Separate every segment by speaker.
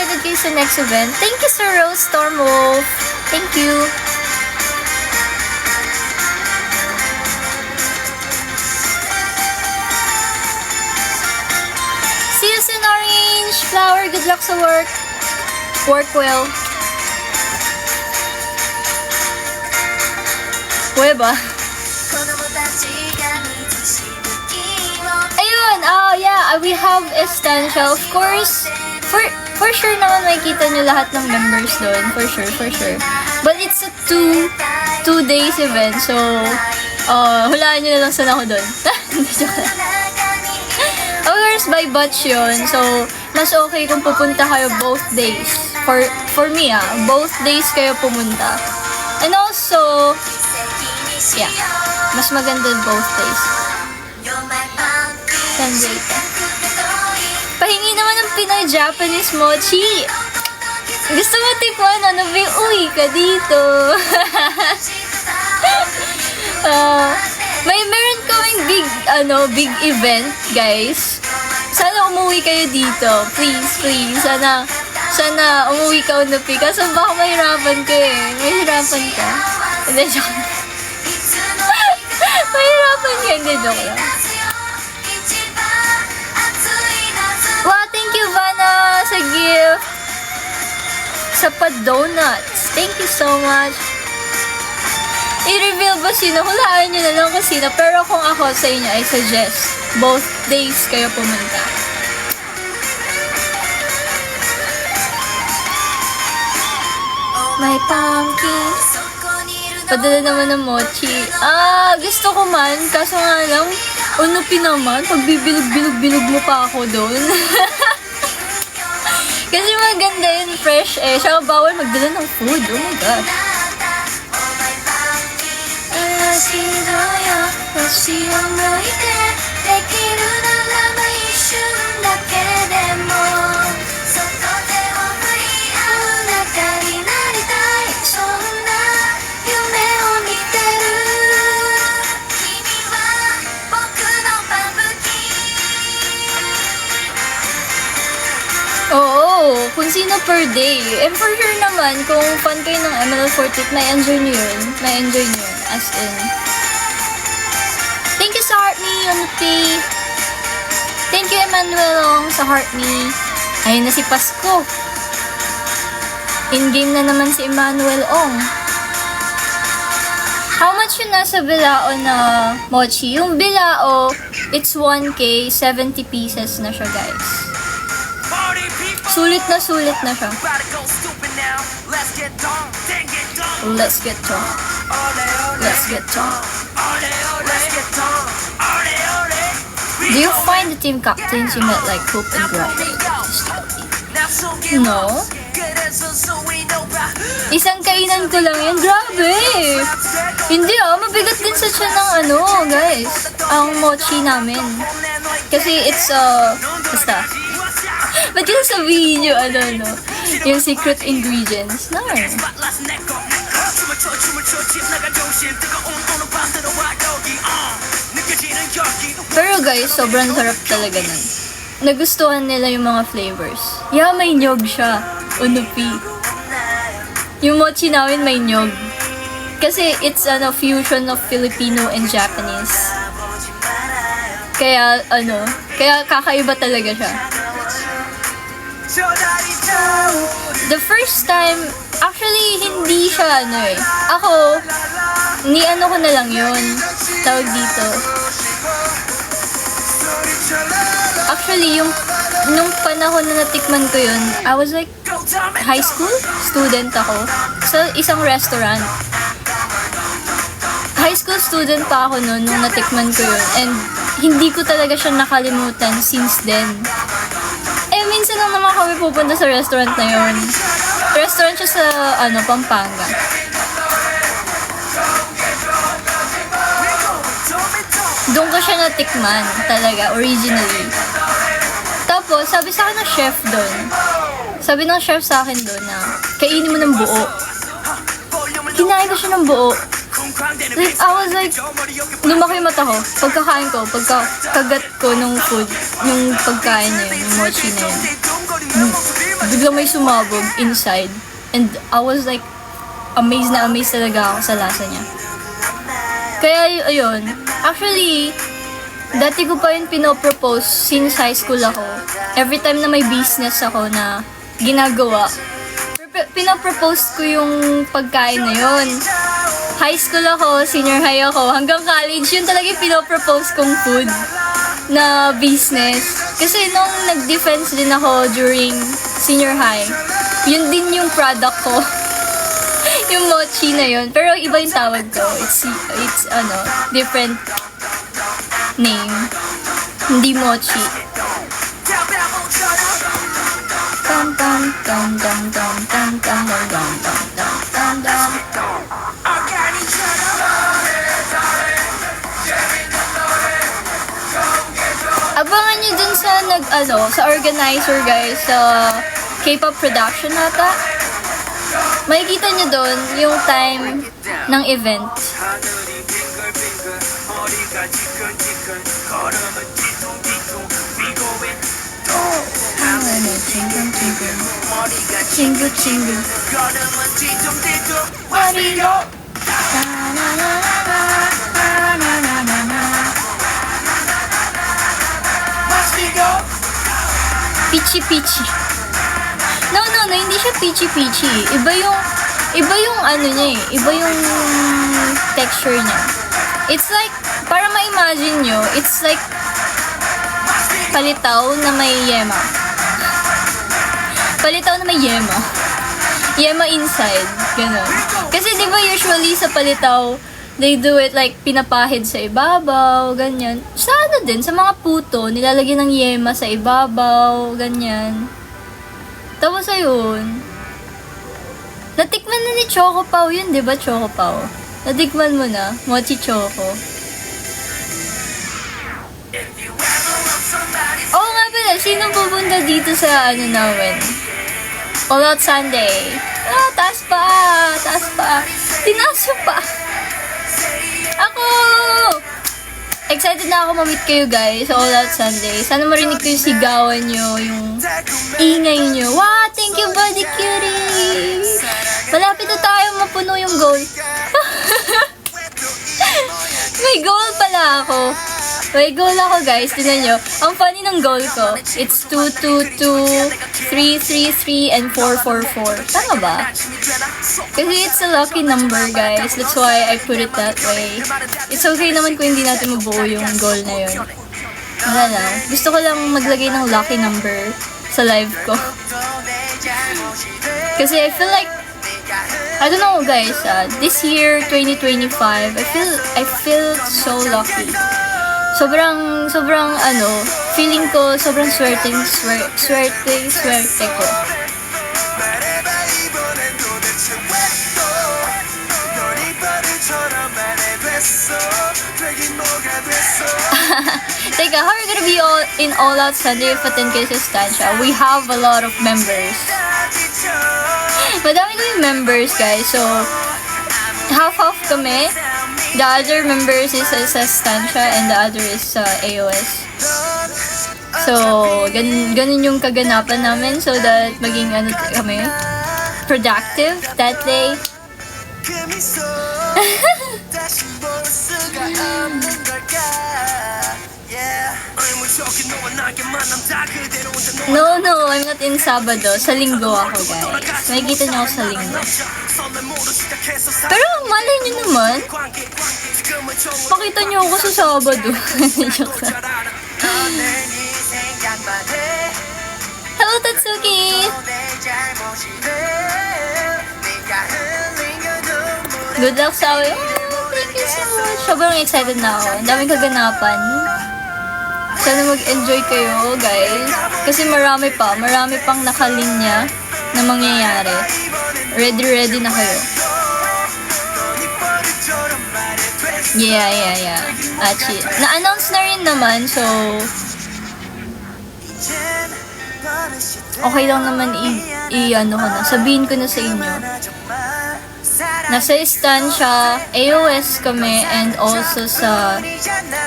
Speaker 1: excited kayo sa next event. Thank you, Sir Rose Stormwolf. Thank you. See you soon, Orange Flower. Good luck sa work. Work well. Huweba. Ayun, oh yeah, we have Estancia. Of course, for sure naman makikita nyo lahat ng members doon. For sure. But it's a two days event, so hulaan nyo na lang saan ako doon. Hindi, joke lang. Of course, by batch yun. So, mas okay kung pupunta kayo both days. For me, both days kayo pumunta. And also, yeah, mas maganda both days. Sanjayta. Pahingi naman ng Pinoy-Japanese mochi. Gusto mo tikman? Ano ba yung uwi ka dito? Meron kaming big event, guys. Sana umuwi kayo dito. Please. Sana umuwi ka unupi. Kaso baka mahirapan ka eh. Mahirapan ka. Hindi, joke lang. Mahirapan ka. Hindi, joke lang. Wow, thank you, Vanna, sa gift. Sa pa-donuts. Thank you so much. I-reveal ba sino? Hulaan nyo na lang kung sino. Pero kung ako sa inyo, I suggest both days kayo pumunta. May pumpkin. Padala naman ng mochi. Gusto ko man. Kaso nga lang, unupi naman. Pag bibilog mo pa ako doon. Kasi maganda yun, fresh eh. Siya bawal magdala ng food. Oh my God. Oo, kung sino per day. And for sure naman, kung fan kayo ng ML48, may enjoy nyo yun. As in. Thank you sa Heart Me, Unupi. Thank you, Emmanuel Ong, sa Heart Me. Ayun na si Pasko. In-game na naman si Emmanuel Ong. How much yung nasa bilao na mochi? Yung bilao, it's 1K, 70 pieces na siya, guys. Sulit na siya. Let's get drunk. Do you find the team captains you met like Hope and Graduate? No. Isang kainan ko lang yan. Grabe! Hindi mabigat din sa tiyan ng guys. Ang mochi namin. Kasi it's basta. Ba't yung sabihin nyo, yung secret ingredients? No. Pero guys, sobrang sarap talaga nun. Nagustuhan nila yung mga flavors. Yeah, may nyog siya. Unupi. Yung mochi namin may nyog. Kasi it's fusion of Filipino and Japanese. Kaya kakaiba talaga siya. The first time, actually, hindi siya Ako, ko na lang yun. Tawag dito. Actually, nung panahon na natikman ko yun, I was like, high school student ako. Sa isang restaurant. High school student pa ako nung natikman ko yun. And hindi ko talaga siya nakalimutan since then. Minsan lang naman kami pupunta sa restaurant na yun. Restaurant siya sa, Pampanga. Doon ko siya natikman, talaga, originally. Tapos, sabi sa akin ng chef doon, sa akin doon na, kainin mo ng buo. Kinain ko siya ng buo. Like, I was like, lumaki yung mata ko. Pagkakain ko, pagkakagat ko ng food, yung pagkain na yun, yung mochi na yun. biglang may sumabog inside. And I was like, amazed na amazed talaga ako sa lasa niya. Kaya ayun, actually, dati ko pa yun pinopropose since high school ako. Every time na may business ako na ginagawa, pinopropose ko yung pagkain na yun. High school ako, senior high ako, hanggang college, yun talaga yung pinopropose kong food na business. Kasi nung nag-defense din ako during senior high, yun din yung product ko. Yung mochi na yun. Pero iba yung tawag ko. It's different name. Hindi mochi. Tam tam tam tam tam tam tam tam tam tam tam. Abangan nyo dun sa sa organizer guys, sa K-pop production nata. Makikita nyo doon yung time ng event. Chingu chingu. Pichi pichi. No, hindi siya peachy-peachy. Iba yung ano niya eh. Iba yung texture niya. It's like, para ma-imagine nyo, it's like palitaw na may yema. Palitaw na may yema. Yema inside. Ganun. Kasi di ba usually sa palitaw, they do it like pinapahid sa ibabaw, ganyan. Sa ano din, sa mga puto, nilalagyan ng yema sa ibabaw, ganyan. Tapos ayun, natikman na ni Choco Pao yun, di ba Choco Pao? Natikman mo na, mochi choco. Oo nga pala, sino pupunta dito sa ano namin? All Out Sunday. Taas pa. Tinaso pa. Ako! Excited na ako ma-meet kayo guys sa All Out Sunday. Sana marinig ko yung sigawan nyo, yung ingay nyo. Wow! Thank you, Buddy Cutie! Malapit na tayo mapuno yung goal. May goal pala ako. May goal ako guys. Tignan nyo. Ang funny ng goal ko. It's 2, 2, 2, 3, 3, 3, and 4, 4, 4. Tama ba? Kasi it's a lucky number guys. That's why I put it that way. It's okay naman kung hindi natin mabuo yung goal na yun. Wala lang. Gusto ko lang maglagay ng lucky number sa live ko. Kasi I feel like, I don't know guys, this year 2025, I feel so lucky. Sobrang feeling ko sobrang swerte ko. Teka, how are you gonna be in All Out Sunday if attend kayo sa Estancia? We have a lot of members. Madami kaming members guys, so half-half kami. The other members is sa Estancia and the other is sa AOS. So, ganun yung kaganapan namin so that maging kami, productive that day. No, I'm not in Sabado. Sa Linggo ako, guys. Makikita niyo ako sa Linggo. Pero malay niyo naman, makita niyo ako sa Sabado. Hello, Tatsuki! Good luck sa akin. Thank you so much. Sobrang excited na ako. Ang daming kaganapan. Sana mag-enjoy kayo, guys. Kasi marami pang nakalinya na mangyayari. Ready na kayo. Yeah. Actually, na-announce na rin naman, so okay lang naman sabihin ko na sa inyo. Nasa Estancia, AOS kami, and also sa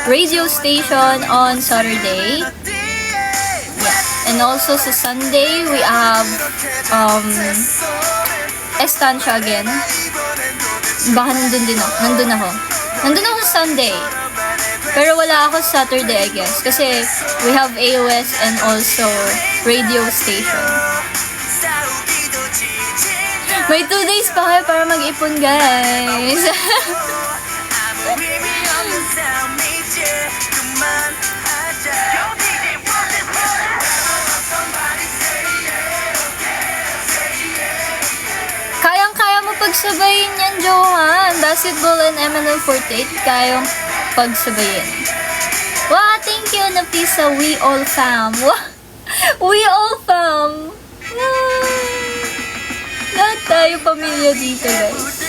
Speaker 1: radio station on Saturday. Yeah. And also sa Sunday, we have Estancia again. Baka nandun din ako. Nandun ako sa Sunday. Pero wala ako sa Saturday, I guess. Kasi we have AOS and also radio station. May 2 days pa kayo para mag-ipon, guys. Kayang-kaya mo pagsabayin yan, Johan. Basketball and MNL48, kayang pagsabayin. Wow, thank you, Napisa. We all fam. We all fam. Lahat tayo pamilya dito, guys.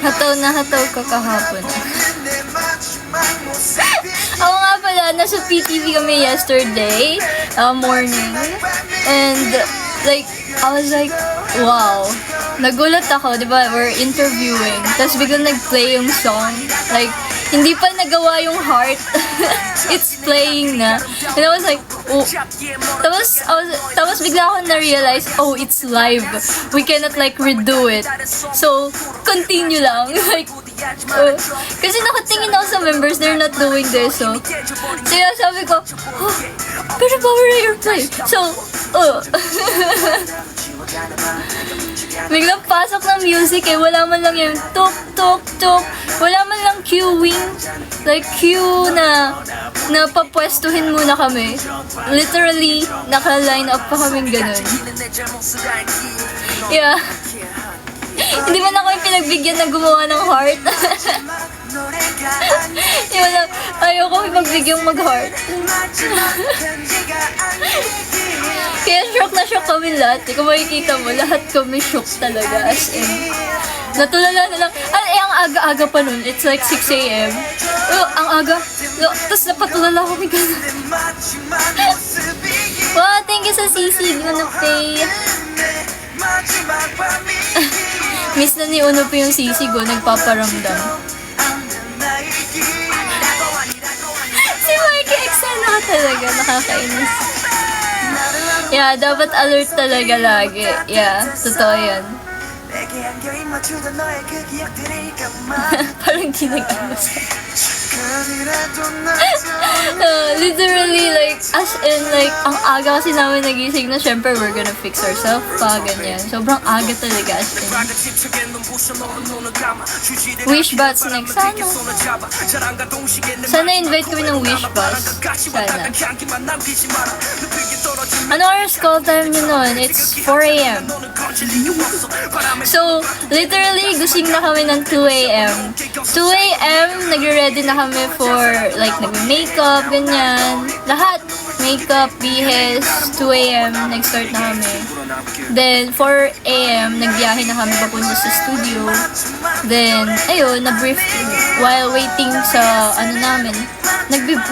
Speaker 1: Hataw na hataw ka kahapon. Ako nga pala, nasa PTV kami yesterday morning. And like, I was like, wow. Nagulat ako, di ba? We're interviewing. Tapos biglang nag-play yung song. Like, hindi pa nagawa yung heart. It's playing na. And I was like, oh. Tapos bigla ako na-realize, oh, it's live. We cannot like redo it. So, continue lang. Like, kasi nakatingin ako sa members, they're not doing this. So yeah, sabi ko, oh, pero power your play. So, biglang pasok ng music eh. Wala man lang yung tuk, tuk, tuk. Wala man lang cueing. Like, cue na papwestuhin muna kami. Literally, naka-line up pa kaming ganun. Yeah. Hindi man ako yung pinagbigyan na gumawa ng heart. Ayoko ipagbigyan mag-heart. Kaya shock kami lahat. Kung makikita mo, lahat kami shock talaga. As in, natulala na lang. Ang aga-aga pa nun. It's like 6 a.m. Ang aga. Tapos napatulala kami gano'n. Wow, thank you sa sisig. Ano pay? Miss na ni Uno po yung sisig, nagpaparamdam. Si Mikey, eksena ka talaga, nakakainis. Yeah, dapat alert talaga lagi. Yeah, totoo yan. Parang di nag-amas. Literally, like, as in, like, ang aga kasi namin nagising na, syempre, we're gonna fix ourselves pa, ganyan. Sobrang aga talaga, as in. Wish Bats next, sana. Sana invite kami ng Wish Bats. Sana. Ano oras call time nyo nun? It's 4 a.m. So, literally, gusing na kami ng 2 a.m. 2 a.m., nagre-ready na kami for, like, nag-makeup, ganyan. Lahat. Makeup, bihis, 2 a.m., nag-start na kami. Then, 4 a.m., nagbiyahe na kami papunta sa studio. Then, ayun, na-brief, while waiting sa, namin,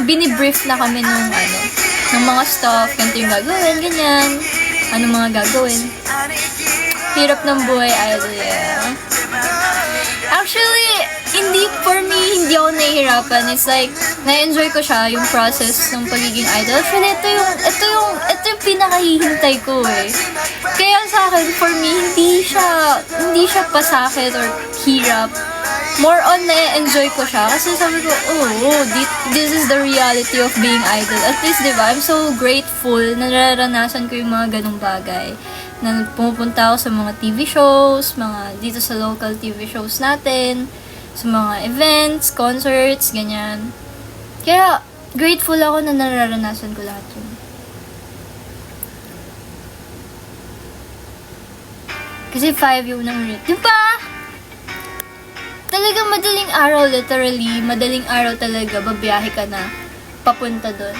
Speaker 1: binibrief na kami ng mga stuff, ganito yung gagawin, ganyan. Ano mga gagawin. Hirap ng buhay, idol, yeah. Actually, for me, hindi ako nahihirapan. It's like, na-enjoy ko siya, yung process ng pagiging idol. Actually, ito yung pinakahihintay ko eh. Kaya sa akin, for me, hindi siya pasakit or hirap. More on na-enjoy ko siya. Kasi sabi ko, this is the reality of being idol. At least, diba, I'm so grateful na nararanasan ko yung mga ganong bagay. Na pumupunta ako sa mga TV shows, dito sa local TV shows natin, sa mga events, concerts, ganyan. Kaya, grateful ako na nararanasan ko lahat yun. Kasi 5 yung nang rate. Diba? Talagang madaling araw, literally, madaling araw talaga, babiyahe ka na, papunta doon.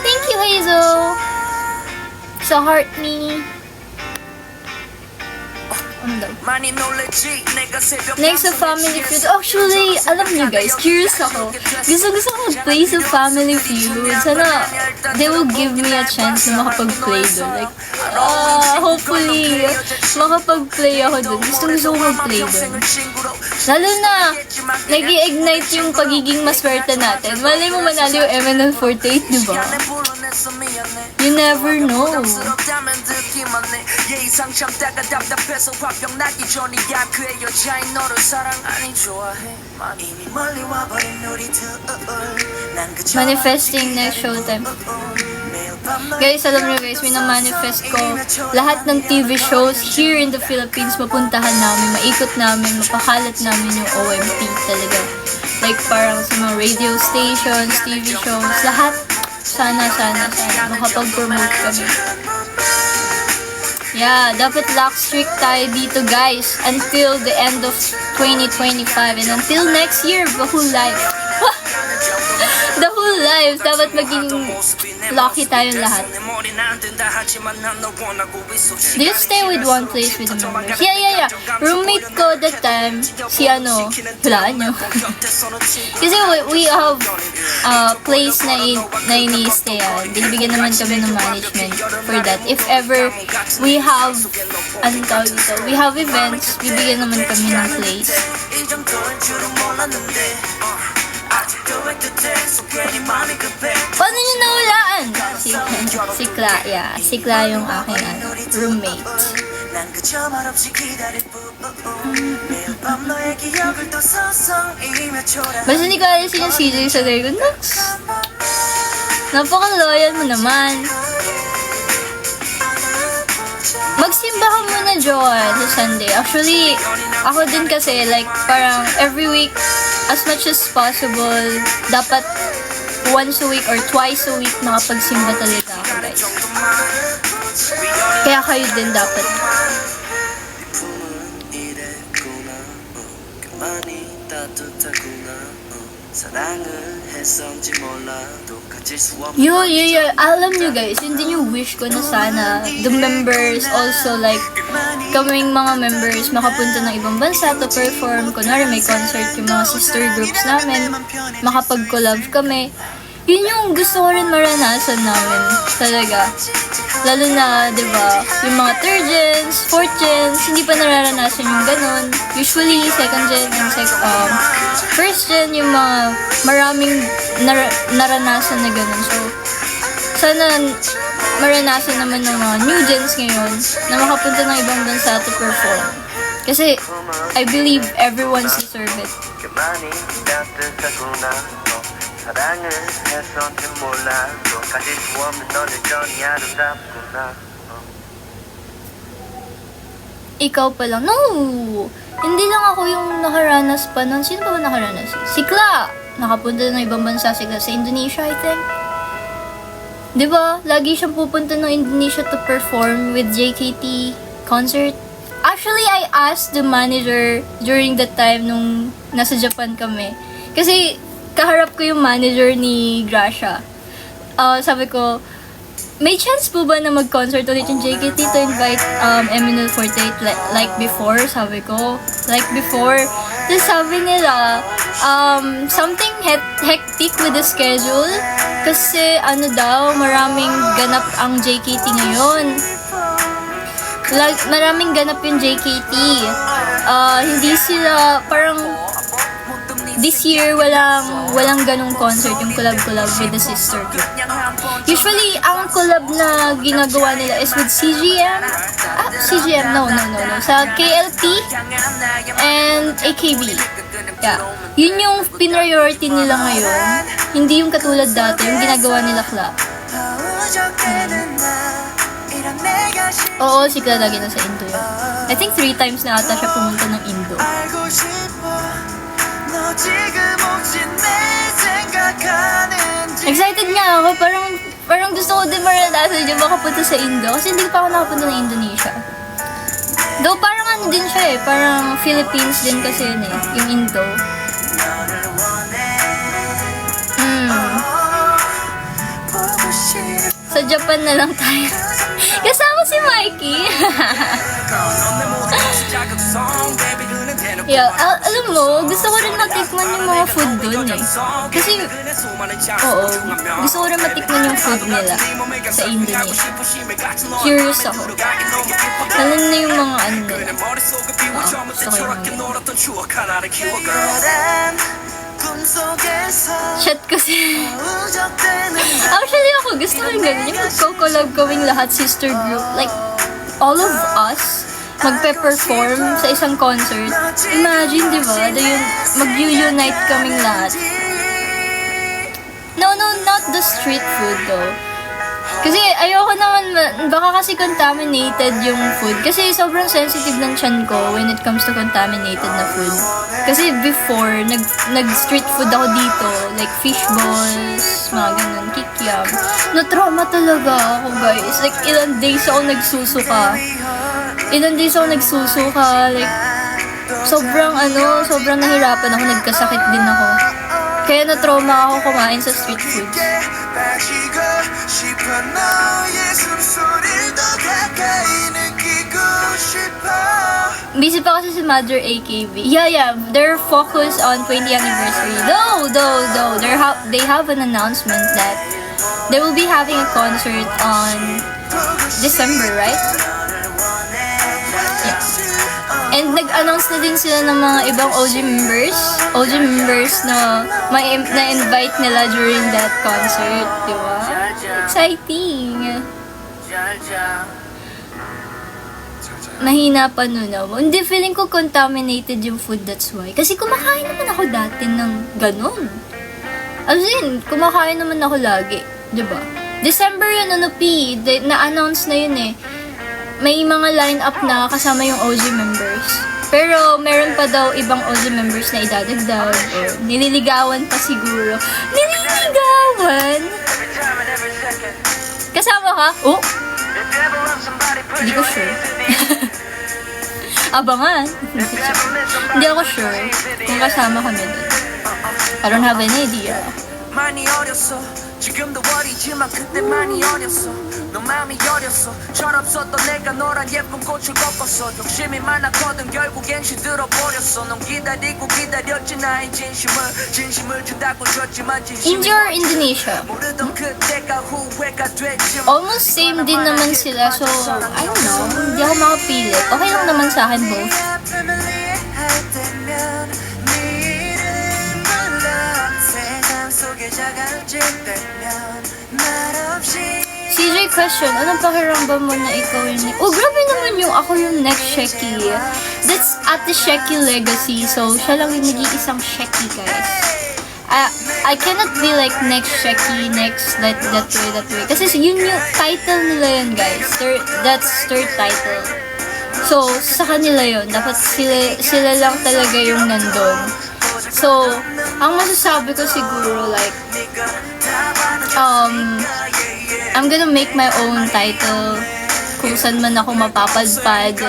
Speaker 1: Thank you, Hazel! Sa heart me. Ano daw? Next sa Family Feud. Actually, alam niyo guys, curious ako. Gusto ko mag-play sa Family Feud. Sana they will give me a chance na makapag-play doon. Like, hopefully, makapag-play ako doon. Gusto ko mag-play doon. Lalo na, nag-i-ignite yung pagiging maswerte natin. Malay mo manalo yung MNL48, diba? You never know. Manifesting next showtime. Guys, alam nyo guys, minamanifest ko lahat ng TV shows here in the Philippines, mapuntahan namin, maikot namin, mapakalat namin yung OMP talaga. Like parang sa mga radio stations, TV shows, lahat. Sana makapag-promote kami. Yeah, dapat lock strict tayo dito guys until the end of 2025 and until next year, the whole life. The whole life, dapat maging lucky tayong lahat. Do you stay with one place with the members? Yeah. Roommate ko that time, si hulaan nyo. Kasi we have place na ini-stayan. Binibigyan naman kami ng management for that. If ever we have, we have events, bibigyan naman kami ng place. Paano nyo nahulaan? Sikla yung aking roommate. Basta hindi ko alis yung CJ sa day ko. Napaka-loyal mo naman. Magsimba ka muna, Joan, sa Sunday. Actually, ako din kasi, like, parang every week, as much as possible, dapat once a week or twice a week makapagsimba talaga ako, guys. Kaya kayo din dapat. Yeah. Alam nyo guys, yun din yung wish ko na sana the members also like kaming mga members makapunta ng ibang bansa to perform. Kunwari may concert yung mga sister groups namin, makapag-collab kami. Yun yung gusto ko rin maranasan namin talaga. Lalo na, di ba, yung mga third gens, fourth gens, hindi pa nararanasan yung ganun. Usually, second gen and first gen, yung mga maraming naranasan na ganun. So, sana maranasan naman ng mga new gens ngayon na makapunta ng ibang bansa to perform. Kasi, I believe everyone's deserve it. 사랑을 했었지 몰라도 가질 수 없는 넌 여전히 아름답구나. Ikaw pa lang. No! Hindi lang ako yung nakaranas pa nun. Sino ba nakaranas? Si Kla! Nakapunta ng ibang bansa si Kla sa Indonesia, I think. Diba? Lagi siyang pupunta ng Indonesia to perform with JKT concert. Actually, I asked the manager during that time nung nasa Japan kami. Kasi, kaharap ko yung manager ni Gracia. Sabi ko, may chance po ba na mag-concert ulit yung JKT to invite MNL48 like before? Sabi ko, like before. Tapos sabi nila, something hectic with the schedule. Kasi maraming ganap ang JKT ngayon. Maraming ganap yung JKT. Hindi sila, parang, this year, walang ganong concert, yung collab with the sister group. Usually, ang collab na ginagawa nila is with CGM. CGM? No. Sa KLP and AKB. Yeah. Yun yung priority nila ngayon. Hindi yung katulad dati, yung ginagawa nila club. Oo, si Kla lagi na sa Indo yun. I think 3 times na ata siya pumunta ng Indo. Excited nga ako, parang gusto ko din maranasan yung makapunta sa Indo kasi hindi pa ako nakapunta ng Indonesia. Though parang din siya parang Philippines din kasi yun yung Indo. Sa Japan na lang tayo. Kasama si si Mikey. Yeah, alam mo, gusto ko rin matikman yung mga food dun eh. Kasi, oo, gusto ko rin matikman yung food nila sa Indonesia. Curious ako. Lalo na yung mga ano nila. Gusto ko yung chat ko si... Actually ako, gusto ko yung ganyan. Yung magko-collab kaming lahat, sister group. Like, all of us, magpe-perform sa isang concert. Imagine, di ba? Mag-unite kaming lahat. No, not the street food though. Kasi ayoko naman, baka kasi contaminated yung food. Kasi sobrang sensitive ng tiyan ko when it comes to contaminated na food. Kasi before, nag-street food ako dito. Like fish balls, mga ganun, kikiam. Na-trauma talaga ako, guys. Like, ilang days ako nagsusuka. Like, sobrang nahirapan ako, nagkasakit din ako. Kaya na-trauma ako kumain sa street food. Busy pa kasi si Mother AKB. Yeah, they're focused on 20th anniversary. Though, they have an announcement that they will be having a concert on December, right? And nag-announce na din sila ng mga ibang OG members na na-invite nila during that concert, di ba? Exciting! Mahina pa nun ako. Hindi, feeling ko contaminated yung food, that's why. Kasi kumakain naman ako dati ng ganun. As in, kumakain naman ako lagi, di ba? December yun, na-announce na yun eh. May mga line-up na kasama yung OG members. Pero meron pa daw ibang OG members na idadagdag o nililigawan pa siguro. Nililigawan? Kasama ka? Oh? Hindi ko sure. Abangan. Hindi ako sure kung kasama kami doon. I don't have any idea. 지금도 어리지만 그때 많이 어렸어 너 마음이 여렸어 철없었던 내가 너란 예쁜 꽃을 꺾었어 욕심이 많았거든 결국엔 시들어버렸어 넌 기다리고 기다렸지 나의 진심을 준다고 줬지만 India or Indonesia? Almost same din naman sila, so I don't know, hindi ako makapili. Okay lang naman sa akin both. CJ question, anong pakiramdam mo na ikaw yun? Oh, grabe naman yung ako yung next Sheki. That's Ate Sheki legacy, so siya lang yung nag-iisang Sheki, guys. I cannot be like next Sheki, next that way. Kasi yun yung title nila yun, guys. That's third title. So, sa kanila yun. Dapat sila lang talaga yung nandun. So, ang masasabi ko siguro, like, I'm gonna make my own title kung saan man ako mapapadpad,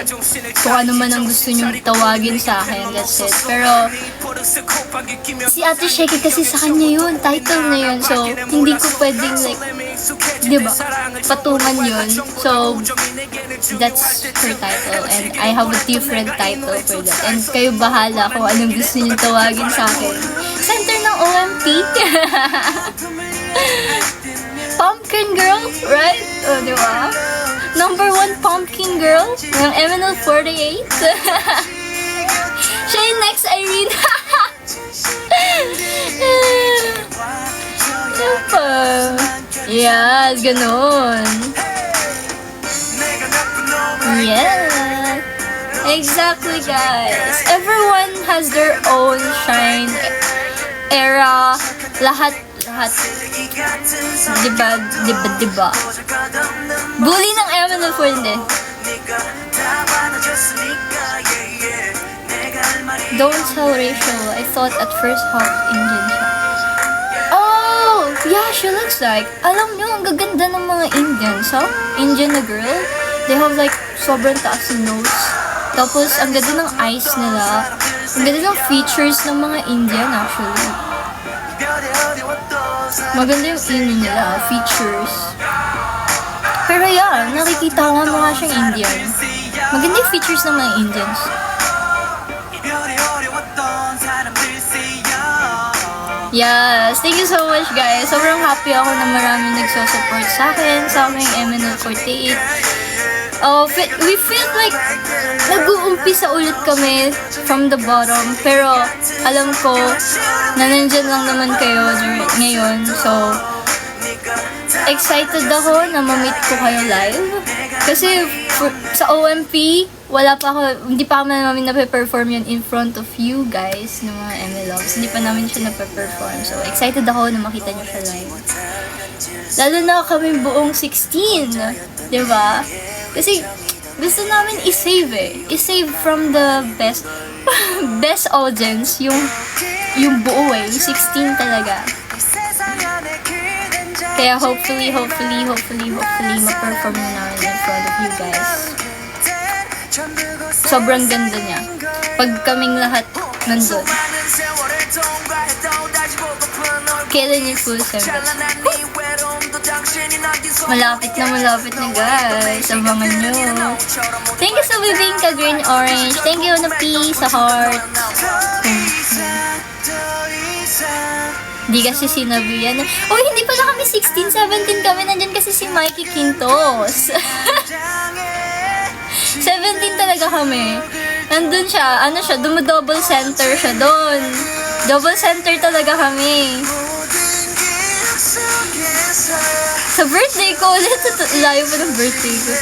Speaker 1: kung ano man ang gusto nyong tawagin sa akin, that's it. Pero, si Ate Sheki kasi sa kanya yun, title na yun, so, hindi ko pwedeng, like, diba, patungan yun. So, that's her title, and I have a different title for that. And kayo bahala kung anong gusto nyong tawagin sa akin. Center ng OMT. Pumpkin girl, right? O, diba? Number 1 pumpkin girl ng MNL48. Siya yung next Irene. Diba? Yes, ganun. Yeah. Exactly, guys. Everyone has their own shine, era, lahat. Diba? Bully ng MNL for hindi. Don't tell Rachel. I thought at first half Indian siya. Oh! Yeah, she looks like. Alam nyo, ang gaganda ng mga Indians, ha? Indian na girl. They have like sobrang taas na nose. Tapos, ang ganda ng eyes nila. Ang ganda ng features ng mga Indian, actually. Maganda yung ino nila, features. Pero yeah, nakikita ko nga mukha siyang Indian. Maganda yung features ng mga Indians. Yes, thank you so much guys. Sobrang happy ako na maraming nagsusupport sa akin, sa aming MNL48. We feel like nag-uumpisa ulit kami from the bottom. Pero alam ko na nandyan lang naman kayo ngayon. So, excited ako na ma-meet ko kayo live. Kasi sa OMP, hindi pa namin na-perform yun in front of you guys, ng mga MLOgs. Hindi pa namin siya na-perform. So, excited ako na makita niyo siya live. Lalo na kami buong 16, di ba? Kasi gusto namin i-save i-save from the best audience, yung buo 16 talaga. Kaya hopefully, ma-perform na namin in front of you guys. Sobrang ganda niya. Pag kaming lahat nandun. Kailan yung full service? Malapit na guys. Abangan nyo. Thank you sa Bibingka Green Orange. Thank you na P sa heart. Hindi kasi sinabi yan. Oh, hindi pala kami 16, 17 kami. Nandyan kasi si Mikey Quintos. 17 talaga kami. Nandun siya. Double center siya doon. Double center talaga kami. Sa birthday ko, layo pa ng birthday ko.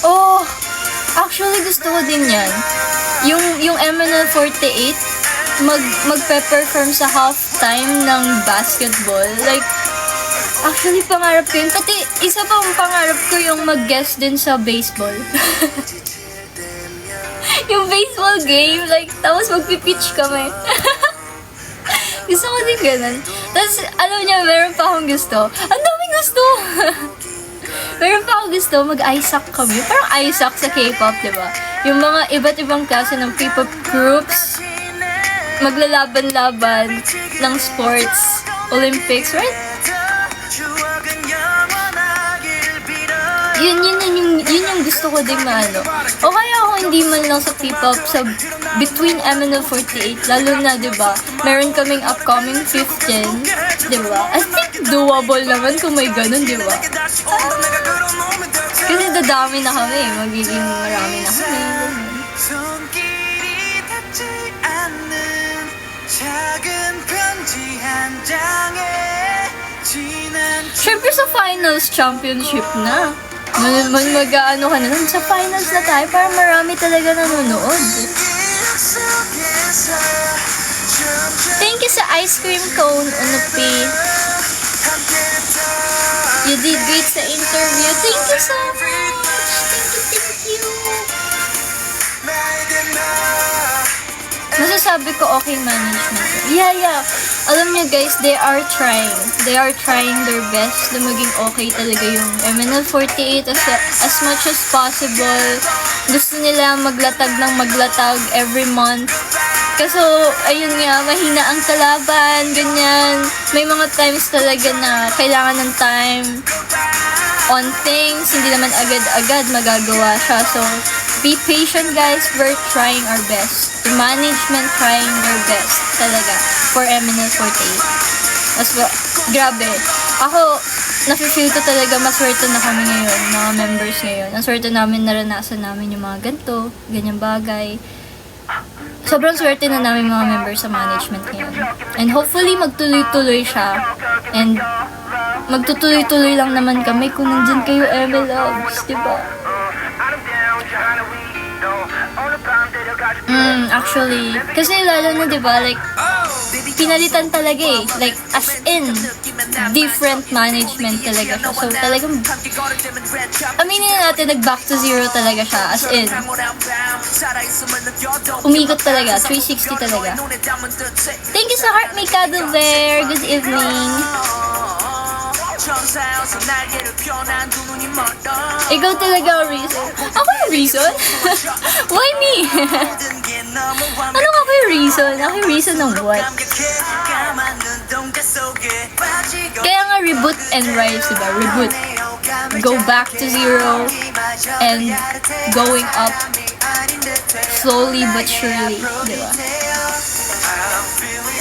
Speaker 1: Oh, actually gusto ko din yan. Yung MNL48, magpe-perform sa halftime ng basketball. Like, actually pangarap ko yun. Pati isa pang pangarap ko yung mag-guest din sa baseball. Yung baseball game, like, tapos magpipitch kami. Gusto ko din ganun. Tapos, alam niya, meron pa akong gusto. Ang daming gusto! Meron pa akong gusto, mag-Isaac kami. Parang Isaac sa K-pop, diba? Yung mga iba't ibang klase ng K-pop groups, maglalaban-laban ng sports, Olympics, right? Yun yung gusto ko din maano. O kaya ako hindi man lang sa K-pop, sa between MNL48, lalo na, diba? Meron kaming upcoming 15, diba? I think doable naman kung may ganun, diba? Kasi dadami na kami, magiging marami na kami. Siyempre sa finals championship na. Mag-ano ka na nun. Sa finals na tayo para marami talaga nanonood. Thank you sa ice cream cone, Unupi. You did great sa interview. Thank you so much. Thank you. Masasabi ko okay management. Yeah. Alam niyo guys, they are trying. They are trying their best na maging okay talaga yung MNL48 as much as possible. Gusto nila maglatag every month. Kaso, ayun nga, mahina ang kalaban, ganyan. May mga times talaga na kailangan ng time on things. Hindi naman agad-agad magagawa siya. So, be patient guys. We're trying our best. The management trying their best talaga for MNL48. Grabe. Ako, nafe-feel ko talaga maswerte na kami ngayon, mga members ngayon. Ang swerte namin, naranasan namin yung mga ganyang bagay. Sobrang swerte na namin mga members sa management ngayon. And hopefully, magtuloy-tuloy siya. And magtutuloy-tuloy lang naman kami kung nandyan kayo MLOgs, diba? Actually, kasi lalo na diba, like, pinalitan talaga eh. Like, as in, different management talaga siya. So, talagang, aminin na natin, nag-back to zero talaga siya. As in, umikot talaga, 360 talaga. Thank you sa Heart Mikado Bear. Good evening. Ikaw talaga ang reason. Ako yung reason? Why me? Ano nga ba yung reason? Ako yung reason ng what? Kaya nga reboot and rise, diba? Reboot. Go back to zero and going up slowly but surely, diba?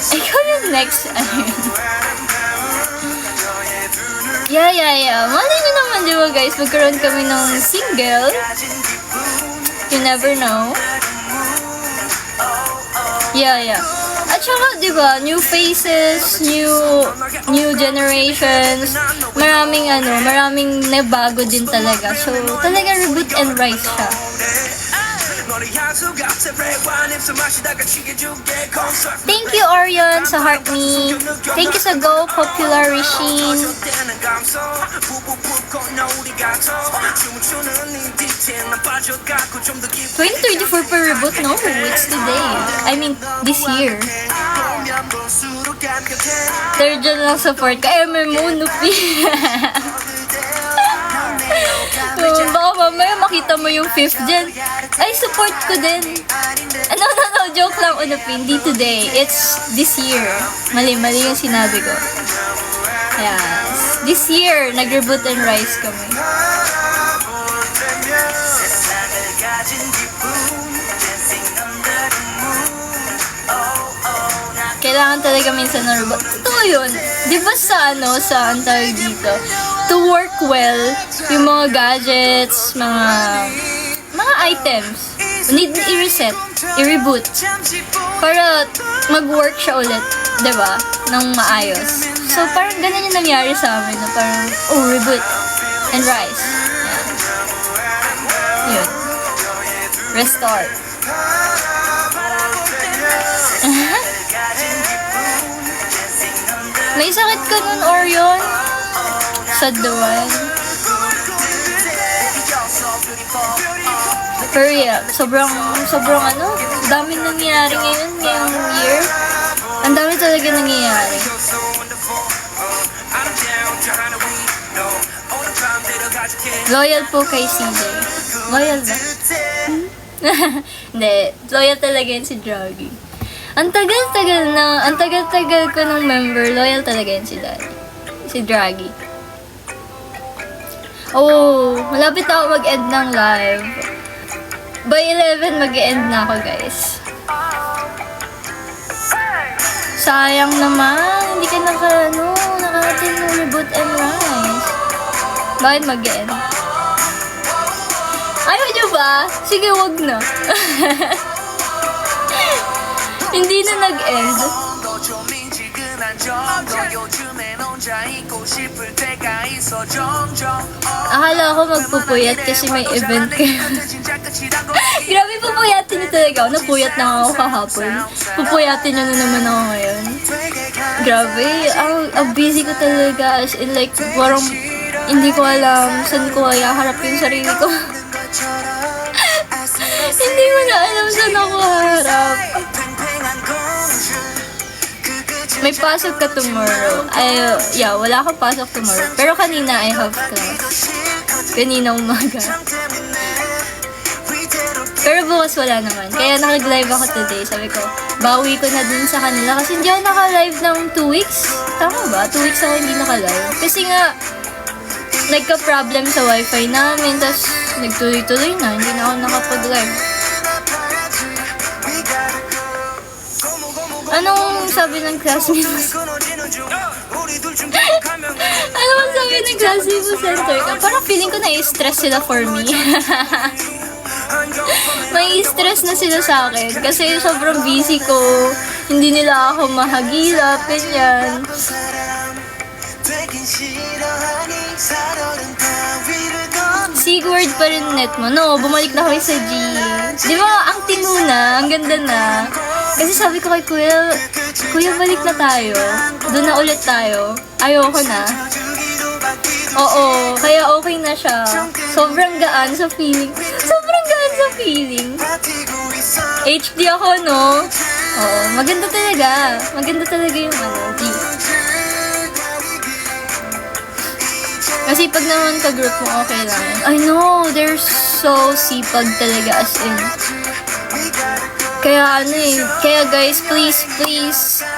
Speaker 1: Ikaw yung next, ano yun? Yeah. Malay nyo naman, di ba guys? Magkaroon kami ng single. You never know. Yeah. At saka, di ba, new faces, new generations, maraming nabago din talaga. So, talaga reboot and rise siya. Thank you, Orion, sa Heart Me. Thank you sa Go Popular Rishin. 2034 per reboot? No, it's today. I mean, this year. Third dyan lang support ka. MMO, Nupi. Baka mamaya makita mo yung 5th dyan. Ay, support ko din. No, joke lang, Unupin. Hindi today. It's this year. Mali yung sinabi ko. Yes. This year, nag-reboot and rise kami. Kailangan talaga minsan na reboot. Totoo yun. Di ba sa antay dito? To work well, yung mga gadgets, mga items, need i-reset, i-reboot, para mag-work siya ulit, diba? Nang maayos. So, parang ganun yung nangyari sa amin, na parang, reboot and rise. Yan. Yun. Restart. May sakit ka nun, Orion? Sad one. Pero yeah, sobrang daming nangyayari ngayong year. Ang dami talaga nangyayari. Loyal po kay CJ. Loyal ba? Hindi, loyal talaga yun si Draggy. Ang tagal-tagal ko ng member, loyal talaga yun si Draggy. Malapit na ako mag-end ng live. By 11, mag-end na ako, guys. Sayang naman, hindi ka naka-attend ng reboot and rise. Bakit mag-end? Ayaw nyo ba? Sige, wag na. Hindi na nag-end. Akala ko magpupuyat kasi may event kayo. Grabe, pupuyatin niyo talaga ako. Napuyat na ako kahapon. Pupuyatin niyo na naman ako ngayon. Grabe, ang busy ko talaga. As in like, parang hindi ko alam saan ko kaya harap yung sarili ko. Hindi ko na alam saan ako harap. May pasok ka tomorrow. Wala akong pasok tomorrow. Pero kanina, I have class. Kanina umaga. Pero bukas wala naman. Kaya nakag-live ako today. Sabi ko, bawi ko na dun sa kanila. Kasi hindi ako naka-live ng 2 weeks. Tama ba? 2 weeks ako hindi naka-live. Kasi nga, nagka-problem sa wifi namin. Tapos, nagtuloy-tuloy na. Hindi na ako nakapag-live. Anong sabi ng classmate mo? Anong sabi ng classmate mo center ka? Parang feeling ko na-stress sila for me. May stress na sila sa akin. Kasi sobrang busy ko. Hindi nila ako mahagilap. Ganyan. Sigward pa rin net mo. No, bumalik na kami sa G. Di ba, ang tinuna, ang ganda na. Kasi sabi ko kay Kuya, balik na tayo. Doon na ulit tayo. Ayoko na. Oo, kaya okay na siya. Sobrang gaan sa feeling. HD ako, no? Oo, maganda talaga. Maganda talaga yung G. Kasi pag naman ka-group mo, okay lang. I know, they're so sipag talaga as in. Kaya kaya guys, please,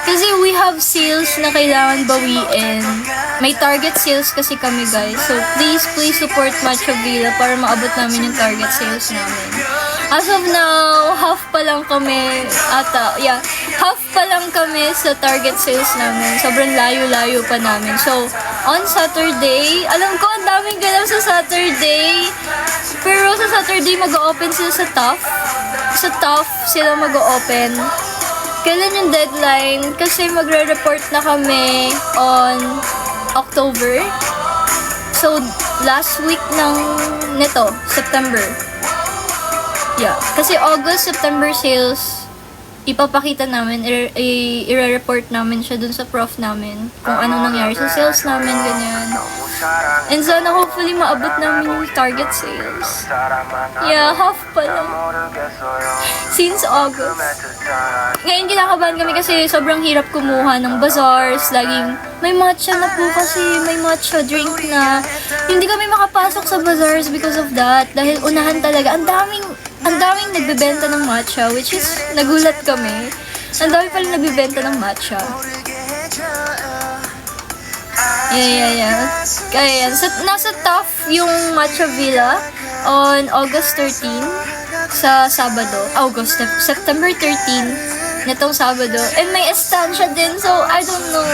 Speaker 1: kasi we have sales na kailangan bawiin. May target sales kasi kami guys. So please support Matcha Villa para maabot namin yung target sales namin. As of now, half pa lang kami sa target sales namin. Sobrang layo-layo pa namin. So, on Saturday, alam ko ang daming ganap sa Saturday. Pero sa Saturday, mag-open sila sa TUF. Sa TUF sila mag-open. Kailan yung deadline? Kasi magre-report na kami on October. So, last week ng September. Yeah. Kasi August, September sales, ipapakita namin, i-report namin siya dun sa prof namin. Kung ano nangyari sa sales namin, ganyan. And sana hopefully maabot namin yung target sales. Yeah, half pa lang. Since August. Ngayon kinakabahan kami kasi sobrang hirap kumuha ng bazaars. Laging may matcha na po kasi, may matcha drink na. Hindi kami makapasok sa bazaars because of that. Dahil unahan talaga. Ang daming nagbebenta ng matcha, which is nagulat kami. Ang dami pala nagbebenta ng matcha. Yeah. Kaya yan. Nasa TUF yung Matcha Villa on August 13 sa Sabado. September 13 nitong Sabado. And may estancia din, so I don't know.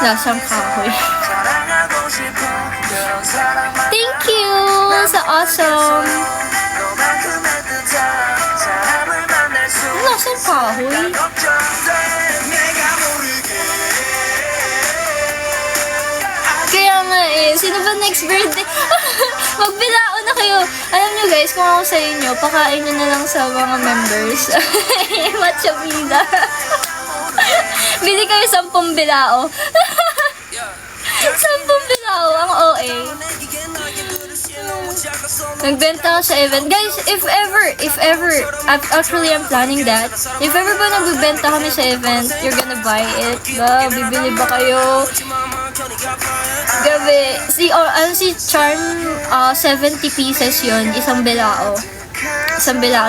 Speaker 1: Lasang kahoy. Thank you sa awesome. Lasang kahoy. Kaya nga sino ba next birthday? Magbilao na kayo. Alam nyo guys, kung ako sa inyo, pakain nyo na lang sa mga members. Matcha Villa. Bili kayo 10 bilao. 10 bilao, ang OA. Nagbenta ako sa event. Guys, if ever, actually I'm planning that. If ever ba nagbibenta kami sa event, you're gonna buy it. Ba, bibili ba kayo? Gabi, si Charm, 70 pieces yun, isang bilao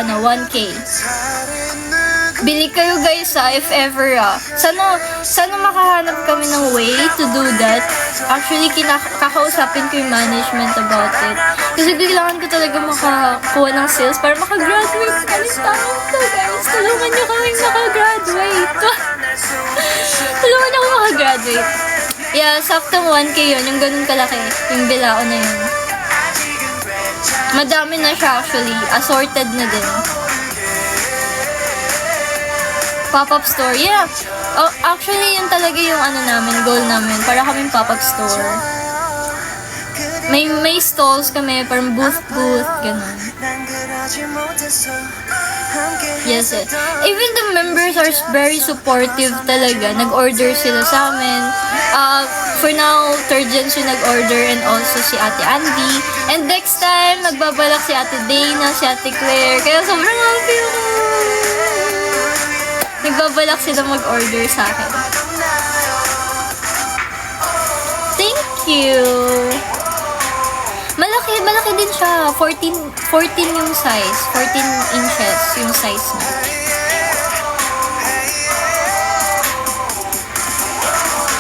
Speaker 1: na 1K. Bili kayo guys if ever Sana makahanap kami ng way to do that. Actually, kakausapin ko yung management about it. Kasi kailangan ko talaga makakuha ng sales para makagraduate. Alis tayo to guys. Tulungan nyo kami makagraduate. Tulungan nyo ako makagraduate. Yeah, saktong 1K yun. Yung ganun kalaki. Yung bilao na yun. Madami na siya actually. Assorted na din. Pop-up store. Yeah. Oh, actually, yun talaga yung goal namin. Para kaming pop-up store. May stalls kami, parang booth, ganun. Yes, even the members are very supportive talaga. Nag-order sila sa amin. For now, third gens yung nag-order and also si Ate Andy. And next time, magbabalak si Ate Dana, si Ate Claire. Kaya sobrang happy ako. Nagbabalak sila mag-order sa akin. Thank you! Malaki din siya. 14 yung size. 14 inches yung size niya.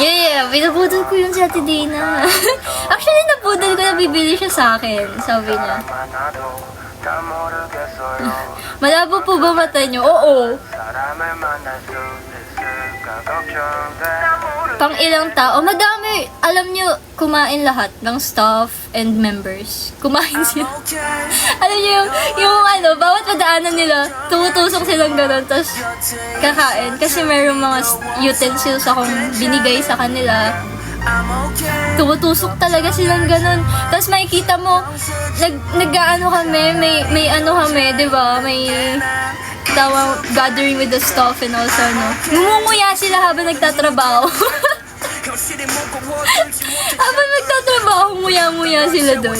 Speaker 1: Yeah. Pinabudol ko yung si Ate Dana. Actually, nabudol ko na bibili siya sa akin. Sabi niya. Malabo po ba mata niyo? Oo. Pang ilang tao? Madami. Alam niyo, kumain lahat ng staff and members. Kumain sila. Alam niyo yung bawat madaanan nila, tumutusok silang gano'n, tapos kakain. Kasi mayroong mga utensils akong binigay sa kanila. Tumutusok talaga silang ganun. Tapos makikita mo, nag-ano kami, may kami, di ba? May gathering with the staff and also, ngumunguya sila habang nagtatrabaho. Habang nagtatrabaho, nguya-nguya sila doon.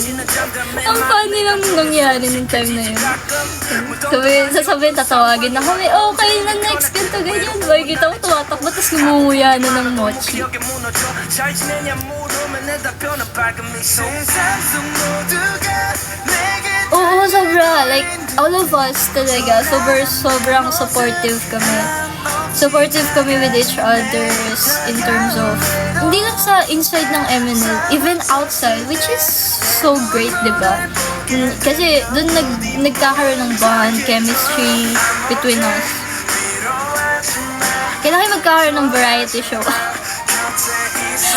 Speaker 1: Ang funny lang nangyari ng time na yun. Sasabihin, tatawagin na kami, okay na next, ganito, ganyan. Makikita mo, tumatakbo, tapos ngumunguya na ng mochi. Oo, sobra. Like, all of us talaga, sobrang supportive kami. Supportive kami with each others in terms of, hindi lang sa inside ng MNL, even outside, which is so great, diba? Kasi doon nagkakaroon ng bond, chemistry between us. Kailangan magkakaroon ng variety show.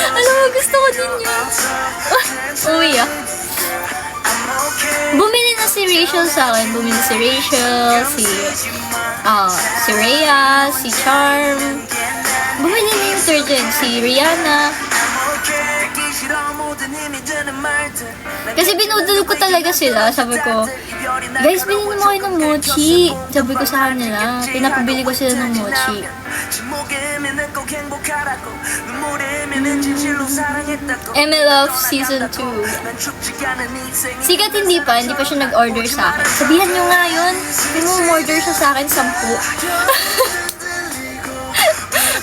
Speaker 1: Alam mo, gusto ko din yun. Uy, Bumili na si Rachel sa akin. Bumili si Rachel, si Rhea, si Charm. Bumili na yung third gen, si Rihanna. Kasi binudol ko talaga sila. Sabi ko, guys, bilhin mo kayo ng mochi. Sabi ko sa kanila, pinapabili ko sila ng mochi. MLF Season 2. Sikat hindi pa siya nag-order sa akin. Sabihan nyo nga yun, order siya sa akin 10.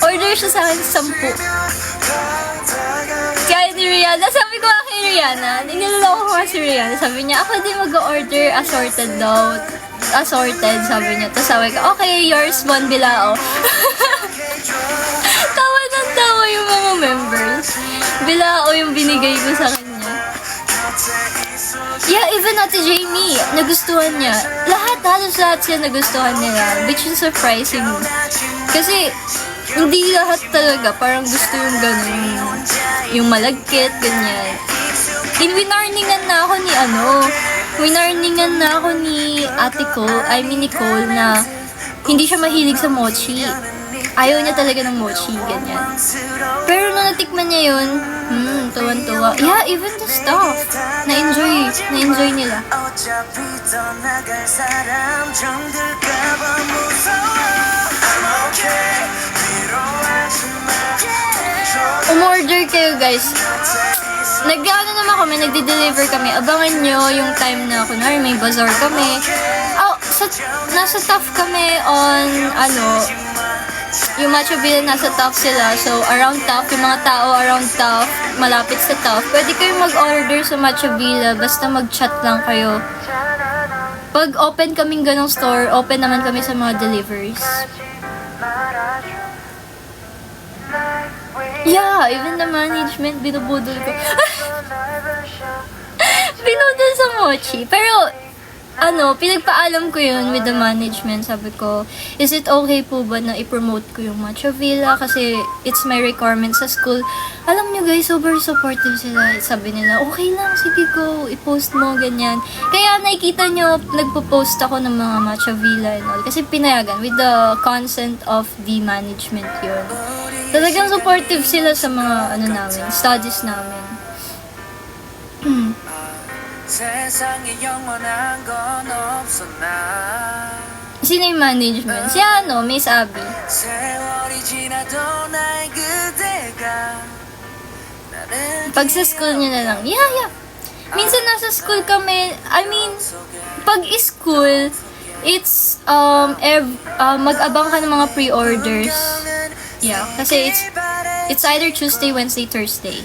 Speaker 1: Order siya sa akin 10. Kaya ni Rihanna, sabi ko kay Rihanna, niloloko ko si Rihanna, sabi niya, ako din mag-order assorted daw. Assorted, sabi niya. Tapos sabi ko, okay, yours, one bilao. Tawa ng tawa yung mga members. Bilao yung binigay ko sa kanya. Yeah, even Ate Jamie, nagustuhan niya. Halos lahat siya nagustuhan nila, which is surprising. Kasi, hindi lahat talaga, parang gusto yung gano'n, yung malagkit, ganyan. Winarningan na ako ni ate ko, Nicole, na hindi siya mahilig sa mochi. Ayaw niya talaga ng mochi, ganyan. Pero nung natikman niya yun, tuwan-tuwa. Yeah, even the staff, na-enjoy nila. Umorder kayo, guys. Nagde-deliver kami. Abangan nyo yung time na, kunwari, may bazaar kami. Nasa TAF kami on, yung Macho Villa nasa TAF sila. So, around TAF, yung mga tao around TAF, malapit sa TAF, pwede kayo mag-order sa Macho Villa, basta mag-chat lang kayo. Pag open kaming ganong store, open naman kami sa mga deliveries. Yeah, even the management, binubudol ko. Binudol sa mochi. Pero, pinagpaalam ko yun with the management. Sabi ko, is it okay po ba na i-promote ko yung Macho Villa? Kasi it's my requirement sa school. Alam nyo guys, super supportive sila. Sabi nila, okay lang, sige go, i-post mo, ganyan. Kaya nakikita nyo, nagpo-post ako ng mga Macho Villa and all. Kasi pinayagan with the consent of the management yun. Talagang supportive sila sa mga, namin, studies namin. Sino yung management? Si Miss Abby. Pag sa school nyo na lang, yeah. Minsan nasa school kami, pag school, it's, mag-abang ka ng mga pre-orders. Yeah, kasi it's either Tuesday, Wednesday, Thursday.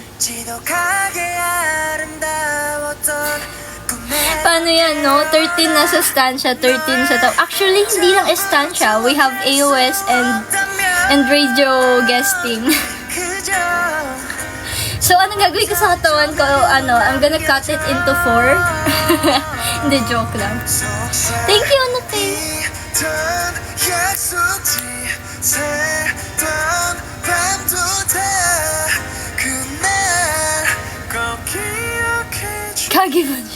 Speaker 1: Paano yan, no? 13 nasa estancia, 13 sa top. Actually, hindi lang estancia. We have AOS and radio guesting. So, anong gagawin ko sa katawan ko? I'm gonna cut it into 4. Hindi, joke lang. Thank you, Anapay. Kagiman.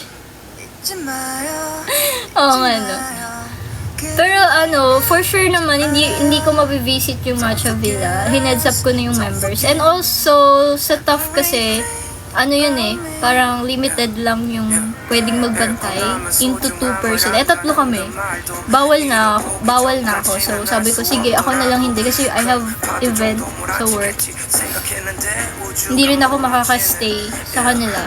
Speaker 1: Oo nga, no. Pero for sure naman, hindi ko mabivisit yung Macho Villa. Hineads up ko na yung members. And also, sa TAF kasi, parang limited lang yung pwedeng magbantay into 2 person. 3 kami. Bawal na ako. So, sabi ko, sige, ako na lang hindi kasi I have event sa work. Hindi rin ako makakastay sa kanila.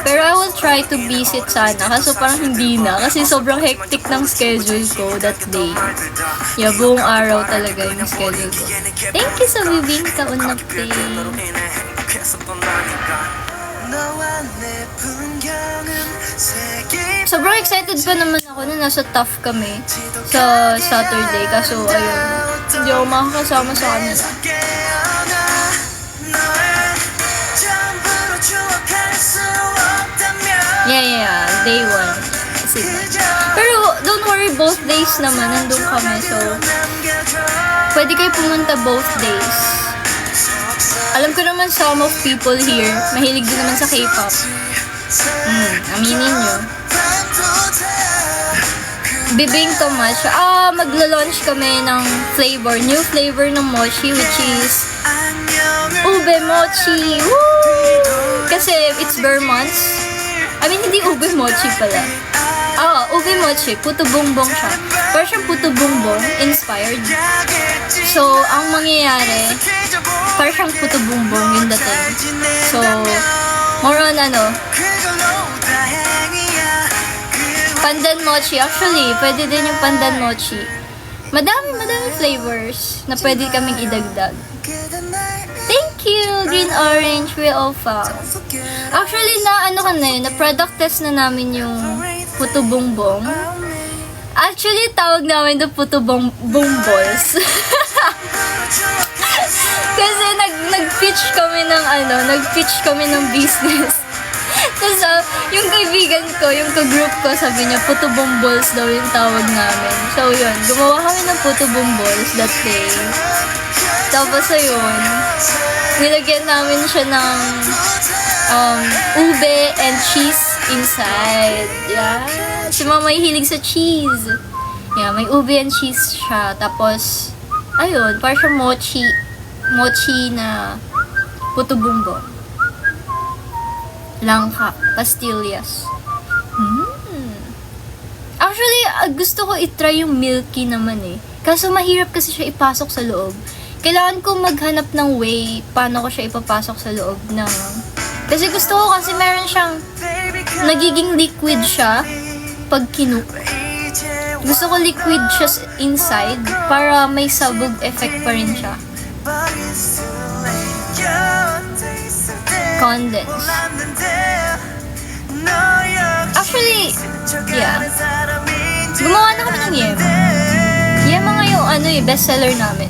Speaker 1: Pero I will try to visit sana. Kaso parang hindi na. Kasi sobrang hectic ng schedule ko that day. Yeah, buong araw talaga yung schedule ko. Thank you sa bibing kaunapin. Sobrang excited pa naman ako ako na nasa tough kami sa Saturday. Kaso, ayun, hindi ako makakasama sa kanila. Yeah. Day 1. Pero, don't worry, both days naman, nandun kami. So, pwede kayo pumunta both days. Alam ko naman some of people here, mahilig din naman sa K-pop. Aminin nyo. Bibingka Match. Maglo-launch kami ng flavor. New flavor ng mochi, which is ube mochi. Woo! Kasi it's bare months. I mean, hindi ube mochi pala. Ube mochi. Puto bongbong siya. Parang siyang puto bongbong inspired. So, ang mangyayari, parang siyang puto bongbong yung dating. So, more on pandan mochi. Actually, pwede din yung pandan mochi. Madami flavors na pwede kaming idagdag. Thank you, Green Orange, we all found. Actually, na product test na namin yung puto bongbong. Actually, tawag namin doon puto bongbos. Kasi nag-pitch kami ng business. Tapos, yung kaibigan ko, yung ka-group ko, sabi niya, puto bombols daw yung tawag namin. So, yun. Gumawa kami ng puto bombols that day. Tapos, ayun. Nilagyan namin siya ng ube and cheese inside. Yeah. Si mama may hilig sa cheese. Yeah, may ube and cheese siya. Tapos, ayun, parang siya mochi na puto bombong. Langka, pastillas. Actually, gusto ko itry yung milky naman eh. Kaso mahirap kasi siya ipasok sa loob. Kailangan ko maghanap ng way paano ko siya ipapasok sa loob ng... Kasi gusto ko kasi meron siyang nagiging liquid siya pag kinuk. Gusto ko liquid siya inside para may sabog effect pa rin siya. Condense. Actually, yeah. Gumawa na kami ng yema. Yema nga yung bestseller namin.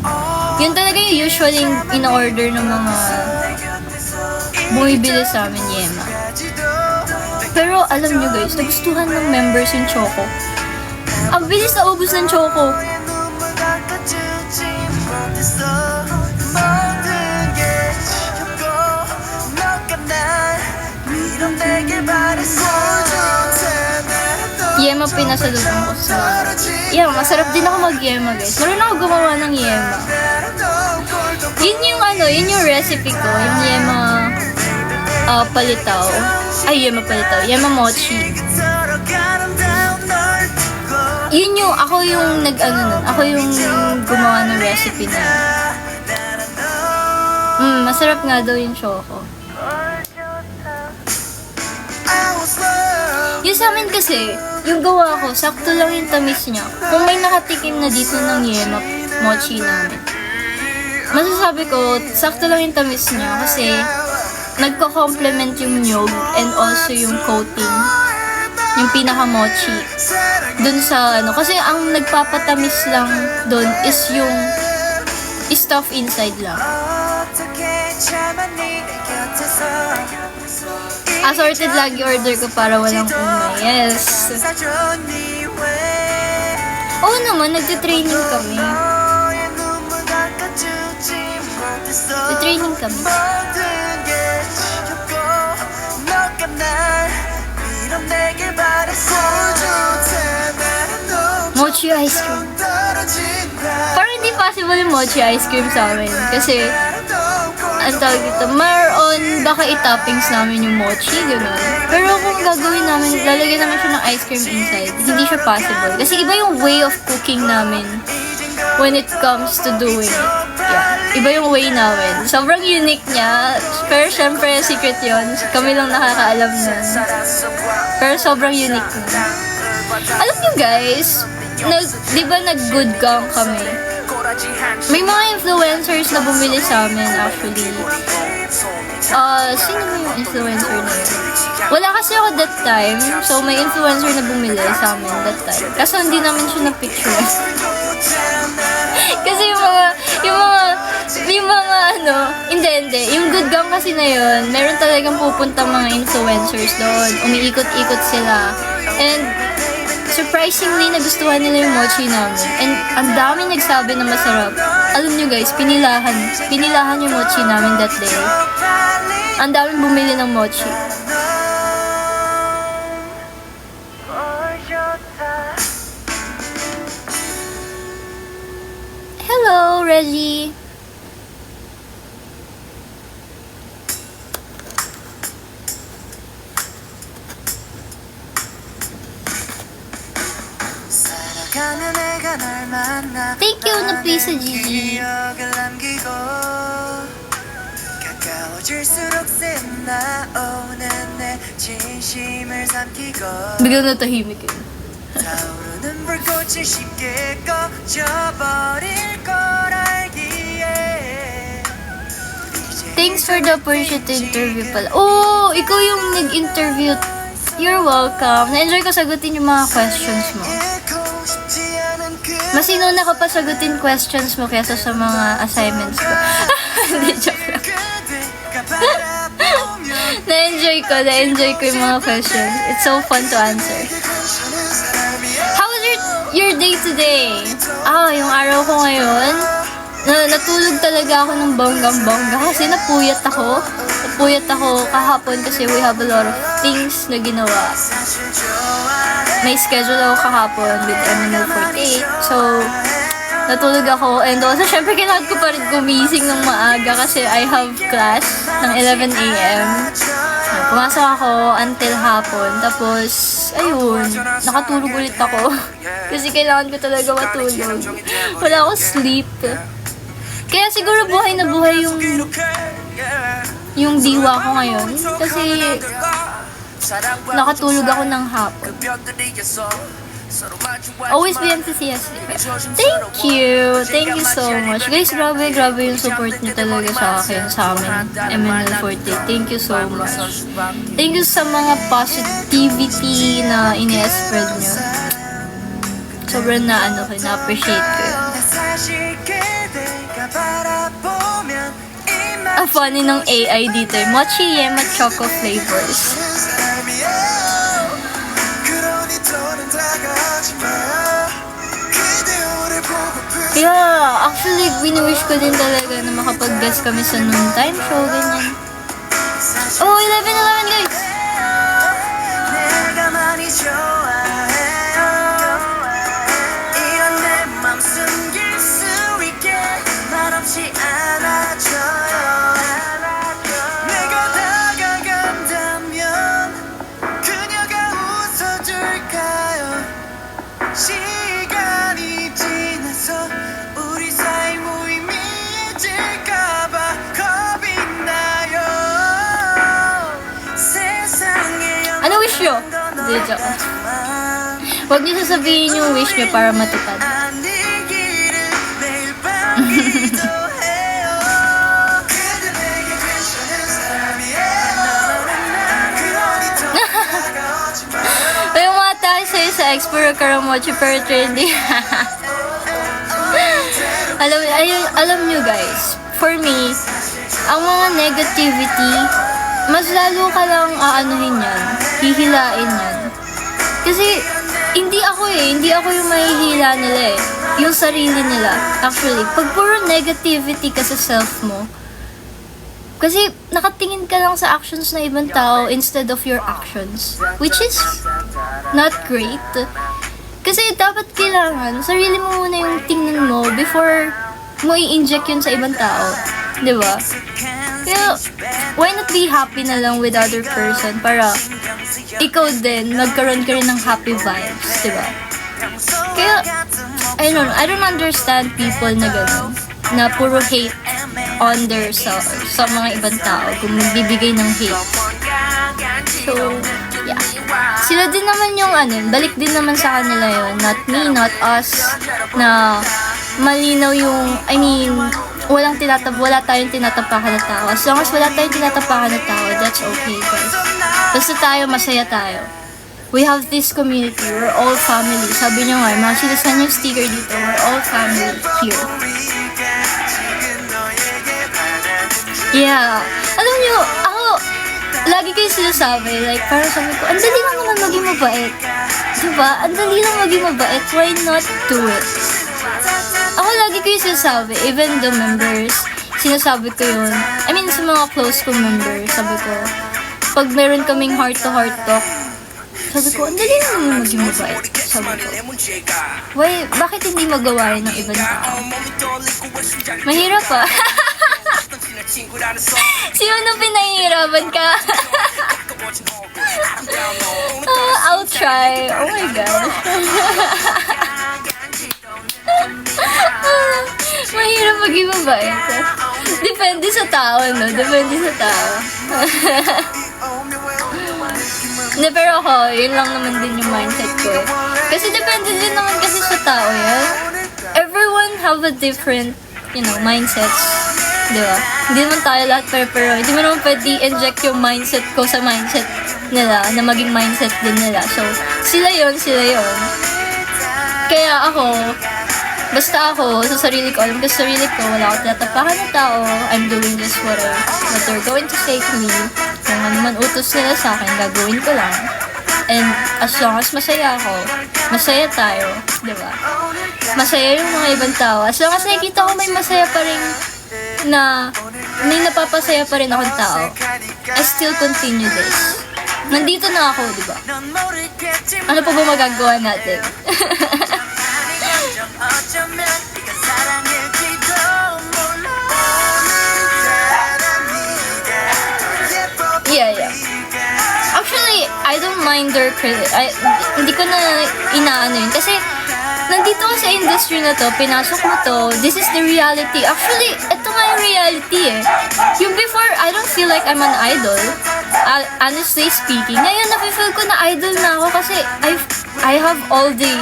Speaker 1: Yun talaga yung usually in-order ng mga bumibili sa amin, yema. Pero alam nyo guys, nagustuhan ng members yung choco. Ang bilis na ubos ng choco. Yema pinasalubong ko sa... Yeah, masarap din ako mag-yema guys. Meron ako gumawa ng yema. Yun yung recipe ko. Yung yema palitaw. Yema palitaw. Yema mochi. Ako yung Ako yung gumawa ng recipe na yun. Masarap nga daw yung choco. Yung sa amin kasi, yung gawa ko, sakto lang yung tamis niya. Kung may nakatikim na dito ng yema mochi namin, masasabi ko, sakto lang yung tamis niya kasi nagko-complement yung nyog and also yung coating, yung pinaka-mochi dun sa kasi ang nagpapatamis lang dun is yung stuff inside lang. Assorted lagi order ko para walang umay. Yes. Oo naman, nagtitraining kami. Nagtitraining kami. Mochi ice cream. Parang hindi possible yung mochi ice cream sa amin. Kasi, ang tawag dito, maroon baka i-toppings namin yung mochi, gano'n. Pero kung gagawin namin, lalagyan naman siya ng ice cream inside. Hindi siya possible. Kasi iba yung way of cooking namin when it comes to doing it. Yeah. Iba yung way namin. Sobrang unique niya. Pero syempre, secret yun. Kami lang nakakaalam nun. Pero sobrang unique niya. Alam nyo guys, di ba nag-good gang kami? May mga influencers na bumili sa amin actually. Sino mo yung influencer na yun? Wala kasi ako that time, so may influencer na bumili sa amin that time. Kaso hindi namin siya na-picture. Kasi yung mga hindi. Yung Good Gang kasi na yun, meron talagang pupuntang mga influencers doon. Umiikot-ikot sila. And surprisingly, nagustuhan nila yung mochi namin. And ang dami nagsabi na masarap. Alam nyo guys, pinilahan yung mochi namin that day. Ang dami bumili ng mochi. Hello, Reggie. Thank you na please sa Gigi. Biglang natahimik yun. Thanks for the opportunity interview pala. Oh, ikaw yung nag-interview. You're welcome. Na-enjoy ko sagutin yung mga questions mo. Mas inuna ko pa sagutin questions mo kaysa sa mga assignments ko. Hindi, joke lang. Na-enjoy ko yung mga questions. It's so fun to answer. How was your day today? Yung araw ko ngayon, natulog talaga ako ng bonggang-bongga kasi napuyat ako. Napuyat ako kahapon kasi we have a lot of things na ginawa. May schedule ako kahapon with MNL48. So, natulog ako. And also, syempre, kailangan ko pa rin gumising ng maaga kasi I have class ng 11 a.m. Pumasok ako until hapon. Tapos, ayun, nakatulog ulit ako. Kasi kailangan ko talaga matulog. Wala ako sleep. Kaya siguro buhay na buhay yung diwa ko ngayon. Kasi nakatulog ako ng hapon. Always be enthusiastic. Thank you so much. Guys, grabe yung support niyo talaga sa akin, sa amin, MNL48. Thank you so much. Thank you sa mga positivity na ini-spread niyo. Sobrang na-appreciate ko yun. Ang funny ng AI dito. Mochi Yema Choco flavors. Kaya, actually, wini-wish ko din talaga na makapag-guest kami sa noontime show, ganyan. Oh, 11 guys! Ano wish nyo? Hindi, joke. Huwag nyo sasabihin yung wish nyo para matupad. Yung mga tayo sa'yo sa Explorer Karamochi pero trendy. alam nyo guys, for me, ang mga negativity, mas lalo ka lang aanuhin yan, hihilain yan. Kasi, hindi ako yung mahihila nila eh. Yung sarili nila, actually. Pag puro negativity ka sa self mo, kasi nakatingin ka lang sa actions ng ibang tao instead of your actions. Which is not great. Kasi dapat kailangan, sarili mo muna yung tingnan mo before mo i-inject yun sa ibang tao. Diba? Kaya, why not be happy na lang with other person para ikaw din, magkaroon ka rin ng happy vibes, diba? Kaya, I don't understand people na gano'n, na puro hate on their self, sa mga ibang tao, kung magbibigay ng hate. So, yeah. Sila din naman yung balik din naman sa kanila yun, not me, not us, na malinaw yung, wala tayong tinatapakan na tao. As long as wala tayong tinatapakan na tao, that's okay, guys. Basta tayo, masaya tayo. We have this community. We're all family. Sabi nyo nga, mga sinasan yung sticker dito, we're all family here. Yeah. Alam nyo, ako, lagi kayo sinasabi, like, parang sabi ko, ang dali lang naman maging mabait. Diba? Ang dali lang maging mabait. Why not do it? Ako lagi kayo sinasabi, even the members, sinasabi ko yun. I mean, sa mga close ko members, sabi ko, pag meron kaming heart-to-heart talk, sabi ko, ang dali lang naman maging mabait. Sabi ko, why, bakit hindi magawa yun ng ibang tao? Mahirap pa. Sino pinahihirapan ka? I'll try. Oh my gosh. Mahirap maging mabait. Depende sa tao, no? Depende sa tao. Hindi, pero ako, yun lang naman din yung mindset ko eh. Kasi depende din naman kasi sa tao yan. Everyone have a different, mindsets. Diba? Hindi naman tayo lahat pero hindi mo naman pwede inject yung mindset ko sa mindset nila na maging mindset din nila. So, sila yon. Kaya ako, basta ako, sa sarili ko, alam ko sa sarili ko, wala akong tinatapakan na tao, I'm doing just what they're going to say to me. Kung ano man utos nila sa akin, gagawin ko lang. And as long as masaya ako, masaya tayo, diba? Masaya yung mga ibang tao. As long as nakikita ko may masaya pa rin may napapasaya pa rin akong tao, I still continue this. Nandito na ako, diba? Ano pa ba magagawa natin? Yeah. Actually, I don't mind their credit. Hindi ko na inaano yun. Kasi, nandito ko sa industry na to, pinasok mo to, this is the reality. Actually, ito nga yung reality eh. Yung before, I don't feel like I'm an idol. Honestly speaking. Ngayon, nafe-feel ko na idol na ako kasi I have all the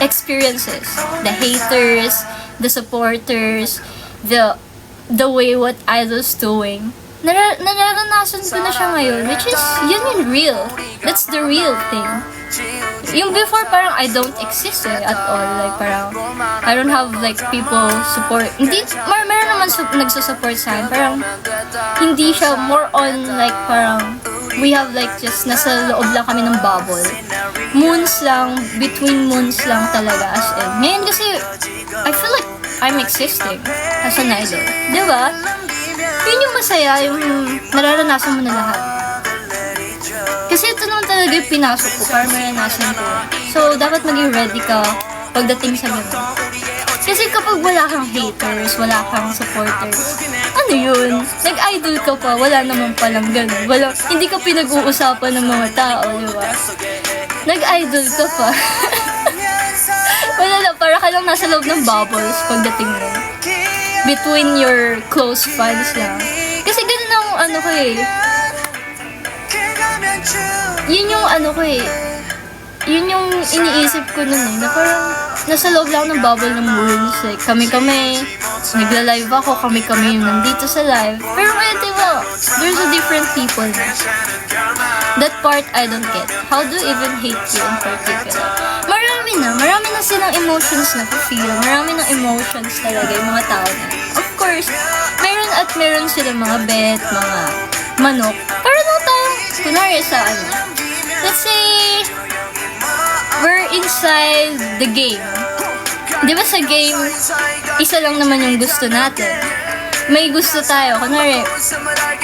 Speaker 1: experiences. The haters, the supporters, the way what idol's doing. Nararanasan ko na siya ngayon, which is, yun yung real. That's the real thing. Yung before, parang I don't exist at all. Like, parang, I don't have, like, people support. Hindi, meron naman nagsusupport sa akin. Parang, hindi siya more on, like, parang, we have, like, just nasa loob lang kami ng bubble. Moons lang, between moons lang talaga as in. Ngayon kasi, I feel like I'm existing as an idol. Diba? Yun yung masaya, yung nararanasan mo na lahat. Kasi ito naman talaga yung pinasok ko para maranasan ko. So, dapat maging ready ka pagdating sa ganun. Kasi kapag wala kang haters, wala kang supporters, ano yun? Nag-idol ka pa, wala naman palang ganun. Hindi ka pinag-uusapan ng mga tao, di ba? Nag-idol ka pa. Wala na, para ka lang nasa loob ng bubbles pagdating mo. Between your close friends lang. Kasi ganun ang ano ko eh. Yun yung ano ko eh. Yun yung iniisip ko nun eh. Na parang nasa loob lang ng bubble ng moons. Like kami-kami, nagla-live ako, kami-kami yung nandito sa live. Pero ngayon diba, there's a different people na. That part I don't get. How do you even hate you in particular? Marami na silang emotions na feel. Marami ng emotions talaga yung mga tao na. Of course, meron silang mga bet, mga manok. Para lang tayo, kunwari sa ano. Let's say, we're inside the game. Di ba sa game, isa lang naman yung gusto natin. May gusto tayo. Kunwari,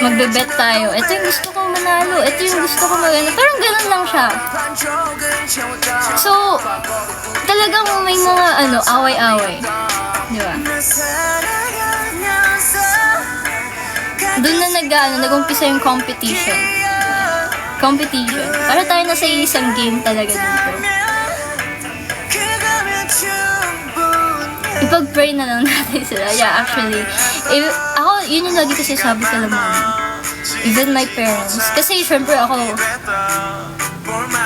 Speaker 1: magbe-bet tayo. Ito yung gusto ko manalo. Ito yung gusto ko magano. Parang ganun lang siya. So, talagang may mga away-away. Di ba? Doon na nag-umpisa yung competition. Para tayo nasa isang game talaga dito. Ipag-pray na lang natin sila. Yeah, actually. Ako, yun yung lagi kasi sabi ko lang even my parents. Kasi syempre ako,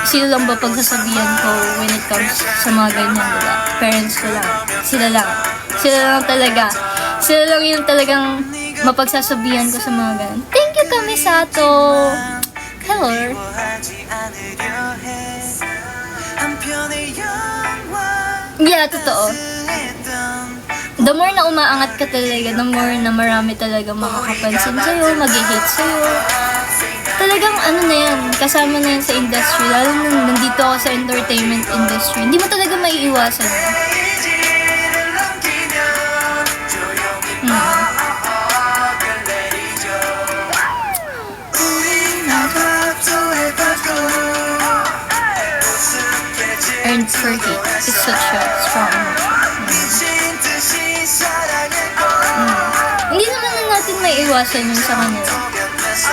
Speaker 1: sila lang ba pagsasabihan ko when it comes sa mga ganyan, diba? Parents ko lang. Sila lang talaga. Sila lang yung talagang mapagsasabihan ko sa mga ganun. Thank you, Kamisato! Hello! Yeah, totoo. The more na umaangat ka talaga, the more na marami talaga makakapansin sa'yo, mag-hate sa'yo. Talagang ano na yan, kasama na yan sa industry, lalo na nandito ako sa entertainment industry. Hindi mo talaga maiiwasan yun. Earned for hate. It's such a strong emotion. Hindi naman natin may iwasan yun sa kanila.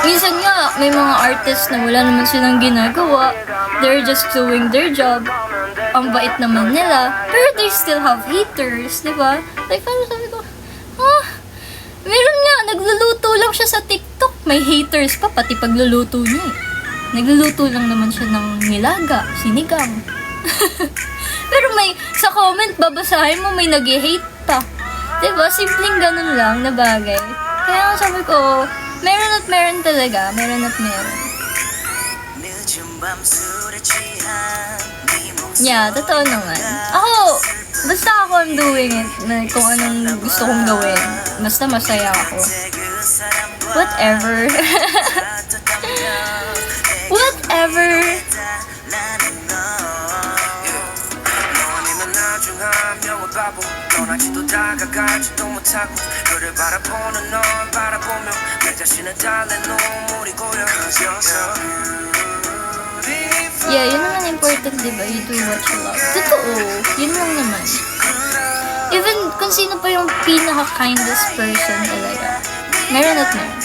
Speaker 1: Minsan nga, may mga artists na wala naman silang ginagawa. They're just doing their job. Ang bait naman nila. Pero they still have haters, di ba? Like, parang sabi ko, meron nga, nagluluto lang siya sa TikTok. May haters pa, pati pagluluto niya eh. Nagluluto lang naman siya ng nilaga, sinigang. Pero may, sa comment, babasahin mo, may nag-hate pa. Diba? Simpleng ganun lang na bagay. Kaya sabi ko, meron at meron talaga. Meron at meron. Yeah, totoo naman. Basta ako I'm doing it. Na kung anong gusto kong gawin. Basta masaya ako. Whatever. Whatever. Yeah, yun naman important, diba? You do what you love. Totoo. Yun lang naman. Even kung sino pa yung pinaka-kindest person talaga. Meron at meron.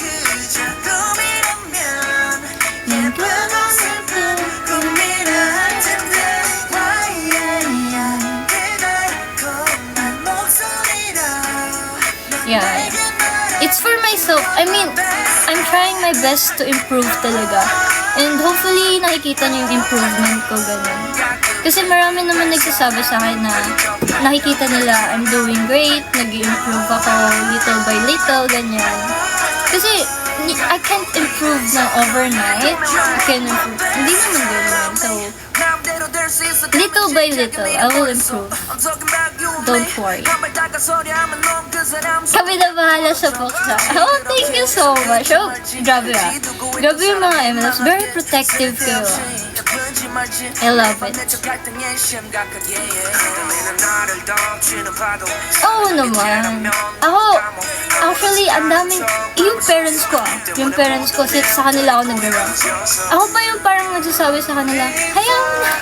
Speaker 1: Yeah. It's for myself. I mean, I'm trying my best to improve talaga. And hopefully, nakikita niyo yung improvement ko, ganun. Kasi marami naman nagsasabi sa akin na nakikita nila I'm doing great, nag-improve ako little by little, ganyan. Kasi, I can't improve na overnight. I can improve. Hindi naman ganun. So, little by little, I will improve. Don't worry. Kami na bahala sa buksa. Oh, thank you so much. Oh, grabe ah. Grabe yung mga MLFs. Very protective kayo ah. I love it. Oo naman. Actually, ang daming, yung parents ko yung parents ko, sa kanila ako nag-run. Ako pa yung parang nagsasabi sa kanila, hayaan mo na.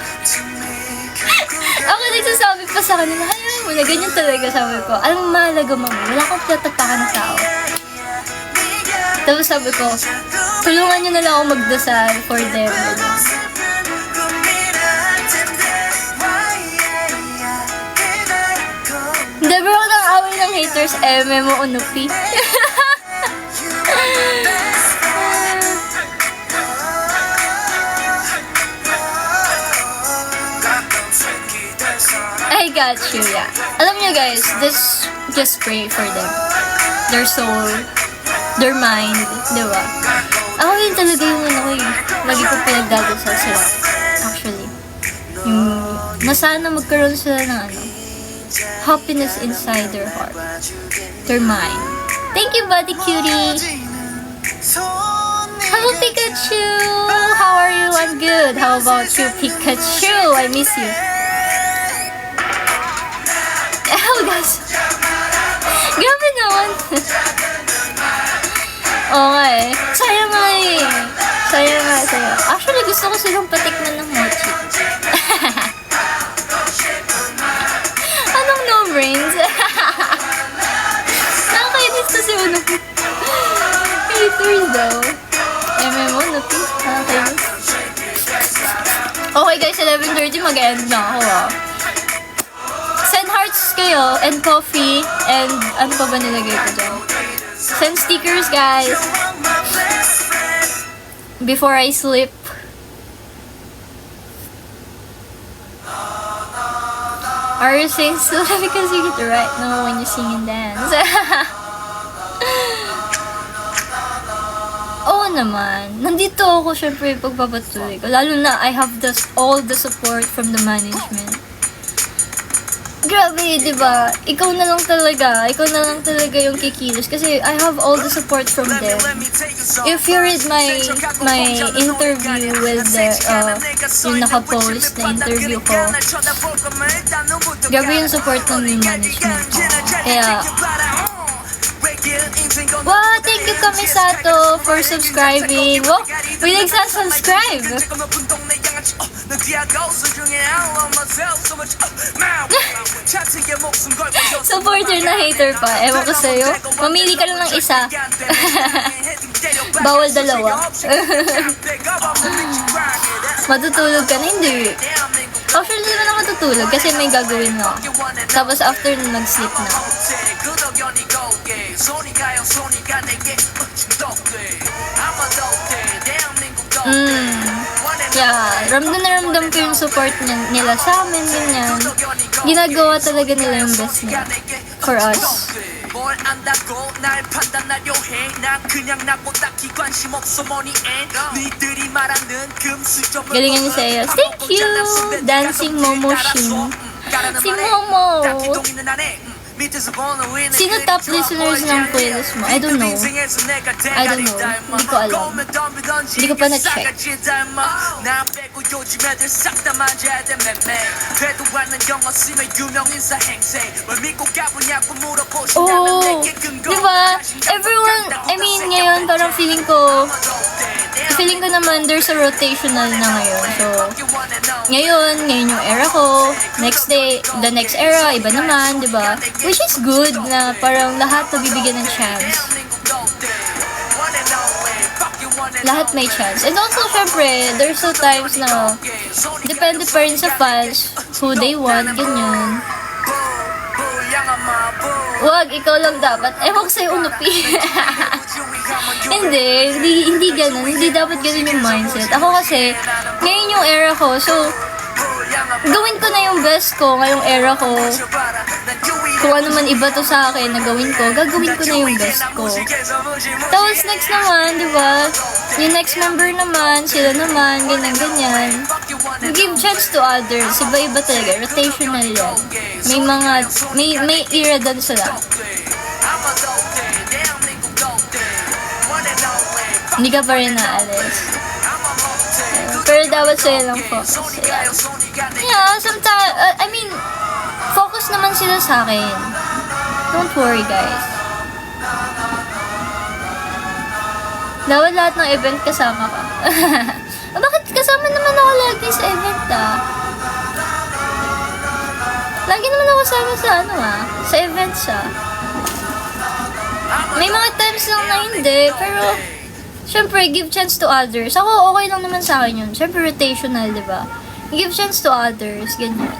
Speaker 1: Ako nagsasabi pa sa kanila, hayaan mo na, ganyan talaga sabi ko. Alam mo, mahalaga mami, wala akong tatapakan ng tao. Tapos sabi ko, tulungan nyo na lang ako magdasal for them. Hindi, bro, nang away ng haters, mo unupi. I got you, yeah. Alam nyo guys, just pray for them. Their soul, their mind, di ba? Ako yun talaga yung lagi ko pinagdadasal sila. Actually. Na sana magkaroon sila ng happiness inside their heart. Their mind. Thank you, buddy cutie! Hello, Pikachu! How are you? I'm good. How about you, Pikachu? I miss you. Oh, guys. Grabe naman. Okay. Sayang nga eh. Sayang. Actually, gusto ko silang patikman ng mochi. Anong no brains? Nakakainis kasi uno ko. Haters daw. MMO na po. Nakakainis. Okay guys, 11:30 mag-end na ako Send hearts kayo, and coffee, and ano pa ba nilagay ko dyan? Send stickers, guys. Before I sleep. Are you saying so because you get the right note when you sing and dance? Oo naman. Nandito ako syempre pagpapatuloy ko. Lalo na I have all the support from the management. Grabe, di ba? Ikaw na lang talaga yung kikilos kasi I have all the support from them. If you read my interview with yung nakapost na interview ko, grabe yung support ng management ko. Kaya, wow, thank you Kamisato for subscribing. Wow, may nagsasubscribe. Supporter na hater pa. Ewan ko sa'yo. Mamili ka lang ng isa. Bawal dalawa. Matutulog ka na? Hindi. Actually, hindi naman ako matutulog kasi may gagawin na. Tapos after mag-sleep na. Yeah, ramdam na ramdam ko yung support nila sa amin, ganyan. Ginagawa talaga nila yung best nila for us. Galingan ni Seyos. Thank you! Dancing Momo Shin. Si Momo! Sino top listeners ng playlist mo? I don't know. Hindi ko alam. Hindi ko pa na-check. Oh, diba? Everyone, I mean, ngayon parang feeling ko naman there's a rotational na ngayon. So, ngayon yung era ko. Next day, the next era, iba naman, diba? Which is good na parang lahat nabibigyan ng chance. Lahat may chance. And also, syempre, there's so times na depende pa rin sa fans who they want, ganyan. Wag, ikaw lang dapat. Ewan ko sa'yo unupi. Hindi ganun. Hindi dapat ganun yung mindset. Ako kasi, ngayon yung era ko, so, gawin ko na yung best ko ngayong era ko. Kung ano man iba to sa akin na gawin ko, gagawin ko na yung best ko. Tapos next naman, di ba? Yung next member naman, sila naman, ganyan-ganyan. Give chance to others. Iba-iba talaga. Rotational yan. May era doon sila. Hindi ka pa rin naalis. Pero dapat sa'yo lang focus. Yeah, sometimes, I mean, focus naman sila sa akin. Don't worry, guys. Dapat lahat ng event kasama ka. Bakit kasama naman ako lagi sa event, Lagi naman ako kasama sa sa events, May mga times lang na hindi, pero syempre, give chance to others. Ako, okay lang naman sa akin yun. Syempre, rotational, di ba? Give chance to others, ganyan.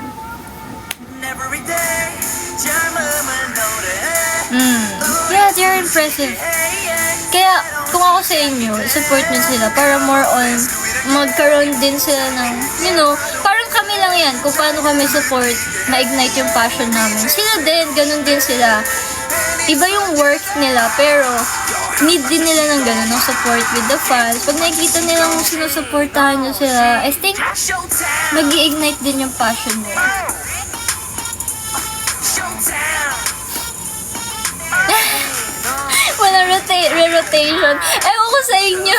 Speaker 1: Yeah, they're impressive. Kaya, kung ako sa inyo, support nyo sila para more on, magkaroon din sila ng, parang kami lang yan, kung paano kami support, ma-ignite yung passion namin. Sila din, ganun din sila. Iba yung work nila, pero need din nila ng gano'n, ng support with the fans. Pag nakikita nilang sinusuportahan nyo sila, I think, mag-i-ignite din yung passion mo. Walang re-rotation. Ewan ko sa inyo.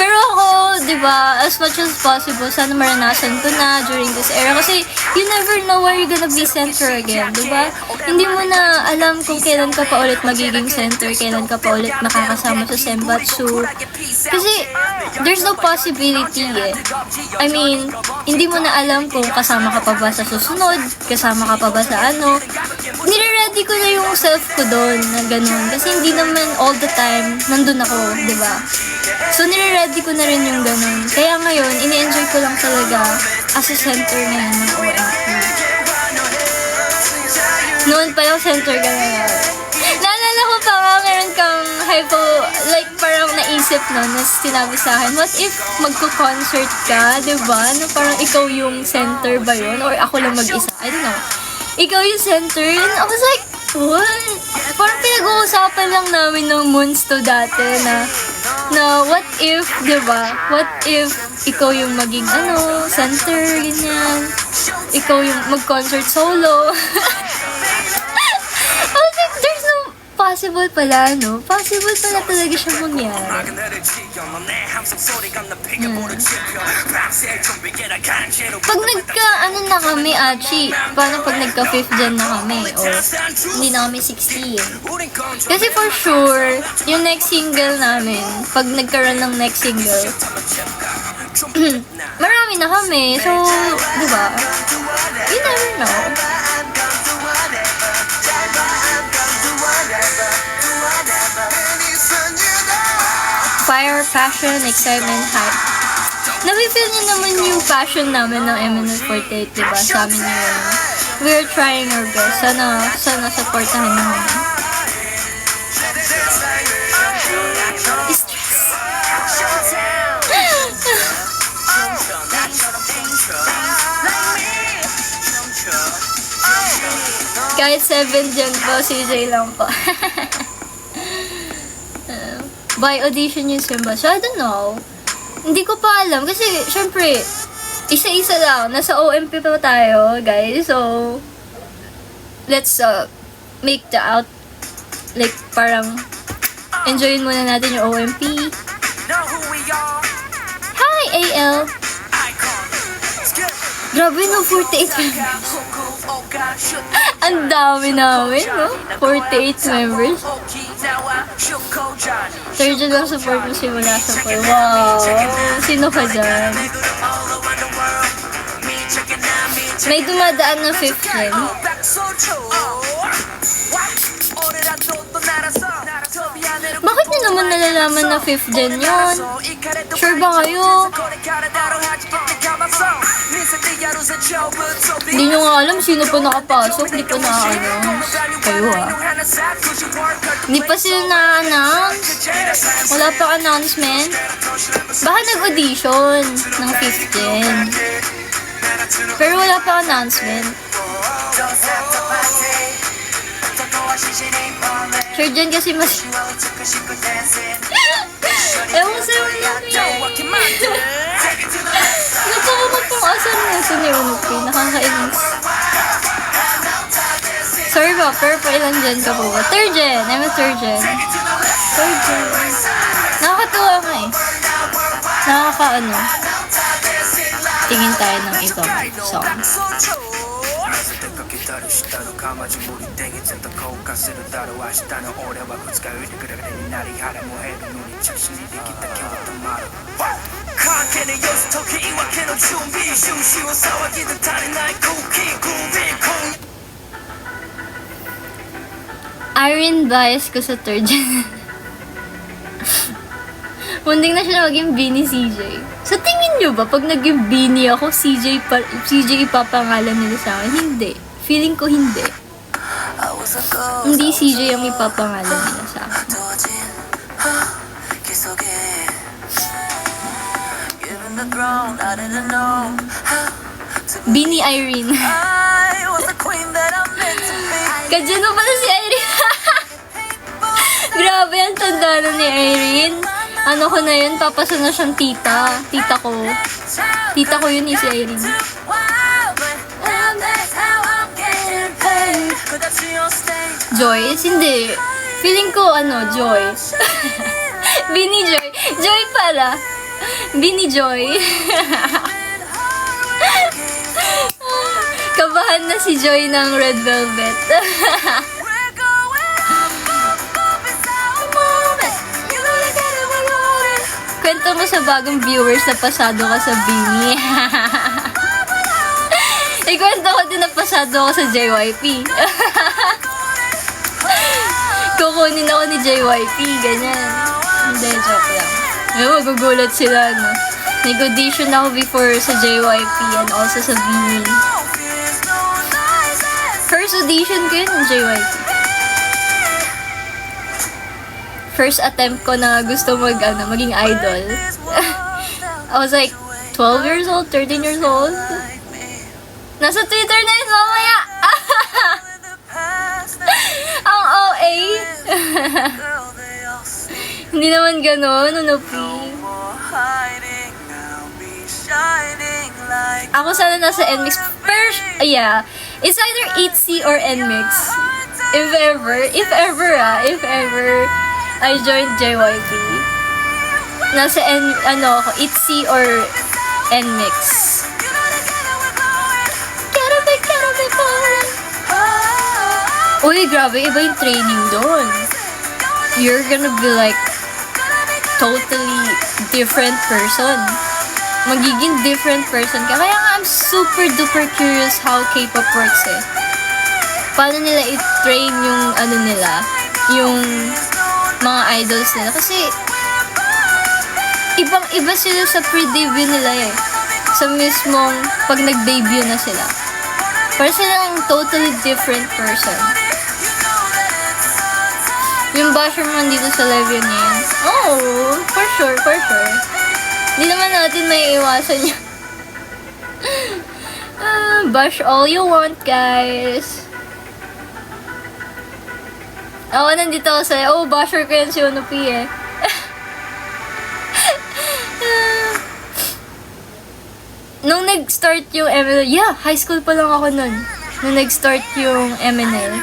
Speaker 1: Pero ako, di ba, as much as possible, sana maranasan ko na during this era. Kasi, you never know where you're gonna be center again, di ba? Hindi mo na alam kung kailan ka pa ulit magiging center, kailan ka pa ulit makakasama sa Senbatsu. Kasi, there's no possibility I mean, hindi mo na alam kung kasama ka pa ba sa susunod, kasama ka pa ba sa nire-ready ko na yung self ko doon na ganun. Kasi hindi naman all the time nandun ako, di ba? So, nire-ready ko na rin yung ganun. Kaya ngayon, ini-enjoy ko lang talaga as a center ngayon ng OMP. Noon pa yung center ka na. Naalala ko pa nga, meron kang parang naisip naisip no, na sinabi sa akin, what if magko-concert ka, diba? Na parang ikaw yung center ba yun? Or ako lang mag-isa? I don't know. Ikaw yung center? And I was like, what? Parang pinag-uusapan lang namin ng months to dati na what if, diba? What if ikaw yung maging, center, ganyan. Ikaw yung mag-concert solo. I was like, there's no possible pala, no? Possible pala talaga siya mangyari. Pag na kami, Achi, paano pag nagka-5th gen na kami? O, hindi na kami 16. Kasi for sure, yung next single namin, pag nagkaroon ng next single, marami na kami. So, diba? You never know. Fire, passion, excitement, hype. Nafe-feel niyo naman yung passion namin ng MNF48, diba? Sa amin yun. We're trying our best. Sana supportahan niyo naman. Kahit 7 dyan po, CJ lang po. By audition yung Simba. So, I don't know. Hindi ko pa alam. Kasi, syempre, isa-isa lang. Nasa OMP pa tayo, guys. So, let's make the out. Like, parang, enjoyin muna natin yung OMP. Hi, AL! Grabe no, 48 members. Ang dami namin, no? 48 members. Third lang support mo simula sa poll. Wow! Sino ka dyan? May dumadaan na 5th gen. Bakit nyo naman nalalaman na 5th gen yun? Sure ba kayo? Hindi nyo nga alam sino pa nakapasok. Hindi pa na-announce. Kayo Hindi pa sila na-announce. Wala pa announcement. Baka nag-audition ng 5th gen. Pero wala pa announcement. Sure dyan kasi mas... Ewan ko sa'yo lang Nakakamot pong asan na ito ni Unupi. Nakakainis. Sorry ba, pero pa ilan dyan ka po ba? 3rd gen! I'm a 3rd gen. 3rd gen. Nakakatuwa nga eh. Nakakaano. Tingin tayo ng ibang song. Irene bias ko sa 3rd gen. Munding na siya maging Beanie CJ. Sa tingin nyo ba, pag naging Beanie ako, CJ ipapangalan nila sa akin? Hindi. Feeling ko hindi. Hindi CJ ang ipapangalan nila sa akin. Beanie Irene. Kadyan mo pala si Irene. Grabe, ang tanda na ni Irene. Ano ko na yun, papasa na siyang tita. Tita ko. Tita ko yun si Irene. Joyce? Hindi. Feeling ko, Joy. Beanie Joy. Joy pala. Beanie Joy. Kabahan na si Joy ng Red Velvet. Kwento mo sa bagong viewers na pasado ka sa Beanie. Ikwento ko din na pasado ako sa JYP. Kukunin ako ni JYP, ganyan. Hindi, joke lang. Ngayon, magugulat sila, no? Nag-audition ako before sa JYP and also sa Beanie. First audition ko yun ng JYP. first attempt ko na gusto maging idol. I was like 12 years old, 13 years old. Nasa Twitter na yun mamaya. Ang OA. Hindi naman ganon, Unopi. Ako sana nasa NMIX. First, yeah. It's either ITZY or NMIX. If ever I joined JYP. Nasa ako, ITZY or NMIX. Uy, grabe, iba yung training doon. You're gonna be like totally different person. Magiging different person ka. Kaya nga, I'm super duper curious how K-pop works eh. Paano nila i-train yung yung mga idols nila. Kasi, ibang-iba sila sa pre-debut nila eh. Sa mismong pag nag-debut na sila. Parang silang totally different person. Yung basher man dito sa live yun eh. Oh, for sure. Hindi naman natin may iwasan yun. Bash all you want, guys. Ako nandito ako sa... Oh, basher ko yan si Unopi eh. Nung nag-start yung MNL, yeah, high school pa lang ako nun. Nung nag-start yung MNL.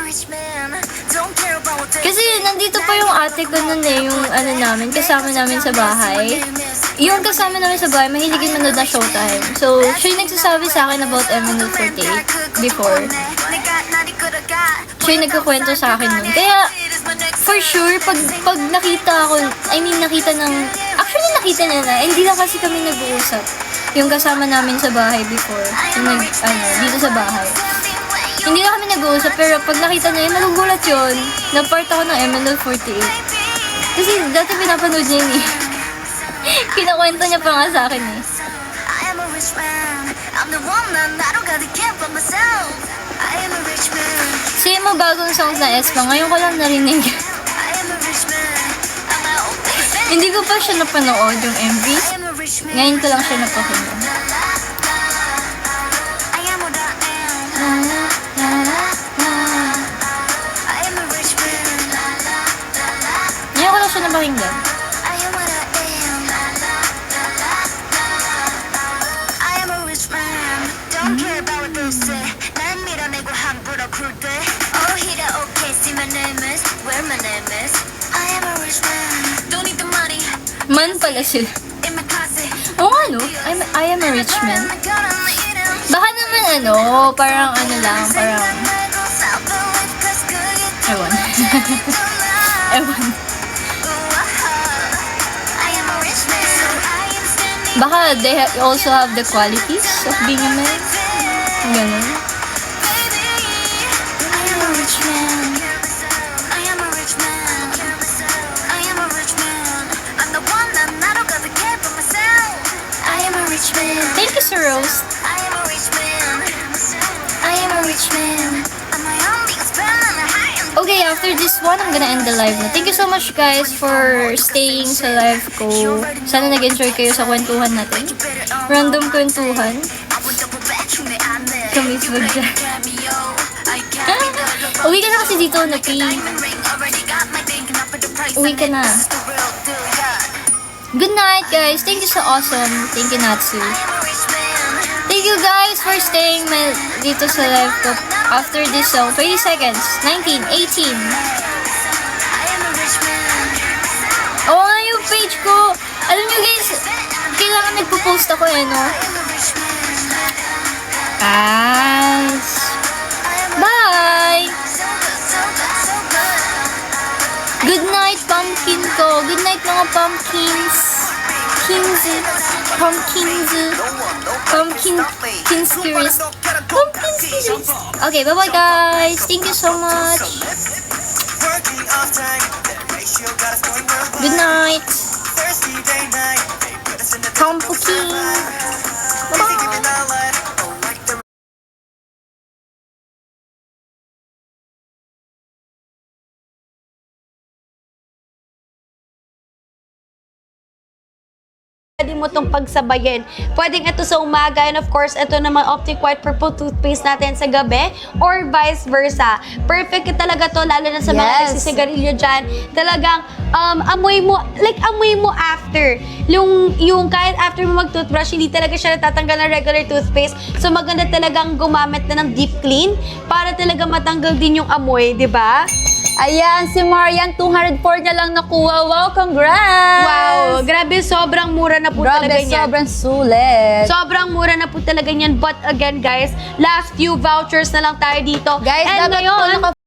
Speaker 1: Kasi nandito pa yung ate ko nun eh, yung namin, kasama namin sa bahay. Yung kasama namin sa bahay, mahiligin manood na Showtime. So, siya yung nagsasabi sa akin about MNL48 before. Siya yung nagkakwento sa akin nun. Kaya, for sure, pag nakita ako, nakita niya na, hindi lang kasi kami nag-uusap. Yung kasama namin sa bahay before, yung dito sa bahay. Hindi na kami nag-uusap, pero pag nakita niya, magugulat yun, na part ako ng MNL48. Kasi dati pinapanood niya yun eh. Kinakwento niya pa nga sa akin eh. Same mo bagong songs na Espa, ngayon ko lang narinig. Hindi ko pa siya napanood yung MV. Ngayon ko lang siya napakinggan. Ngayon ko lang siya napakinggan. Man pala sila. Oo nga no, I am a rich man. Baka naman parang lang, parang... Ewan. Baka they also have the qualities of being a man. Ganun. Thank you, Sir Rose. I am a rich man. Okay, after this one, I'm gonna end the live na. Thank you so much, guys, for staying sa live ko. Sana nag-enjoy kayo sa kwentuhan natin. Random kwentuhan. Kamis ba dyan? Uwi ka na kasi dito, Napi. Uwi ka na. Good night, guys. Thank you so awesome. Thank you, Natsu. Thank you, guys, for staying dito sa live ko. After this song, 30 seconds. 19, 18. Oo nga yung page ko. Alam nyo, guys, kailangan nagpo-post ako no? Guys. Bye! Good night, pumpkin ko. Good night, mga pumpkins. Pumpkin spirits. Okay, bye-bye, guys. Thank you so much. Good night. Pumpkin. Bye-bye.
Speaker 2: mo tong pagsabayin. Pwedeng ito sa umaga, and of course, ito naman Optic White Purple toothpaste natin sa gabi, or vice versa. Perfect talaga to, lalo na sa mga
Speaker 3: Yes.
Speaker 2: nagsisigarilyo dyan. Talagang, amoy mo after. Yung kahit after mo mag-toothbrush, hindi talaga siya natatanggal ng regular toothpaste. So, maganda talagang gumamit na ng deep clean para talaga matanggal din yung amoy, di ba?
Speaker 3: Ayan, si Marian, 204 niya lang nakuha. Wow, congrats!
Speaker 2: Wow, grabe, sobrang mura na po talaga
Speaker 3: Grabe,
Speaker 2: niyan.
Speaker 3: sobrang sulit.
Speaker 2: Sobrang mura na po talaga niyan. But again, guys, last few vouchers na lang tayo dito.
Speaker 3: Guys,
Speaker 2: and
Speaker 3: dapat
Speaker 2: ngayon,
Speaker 3: po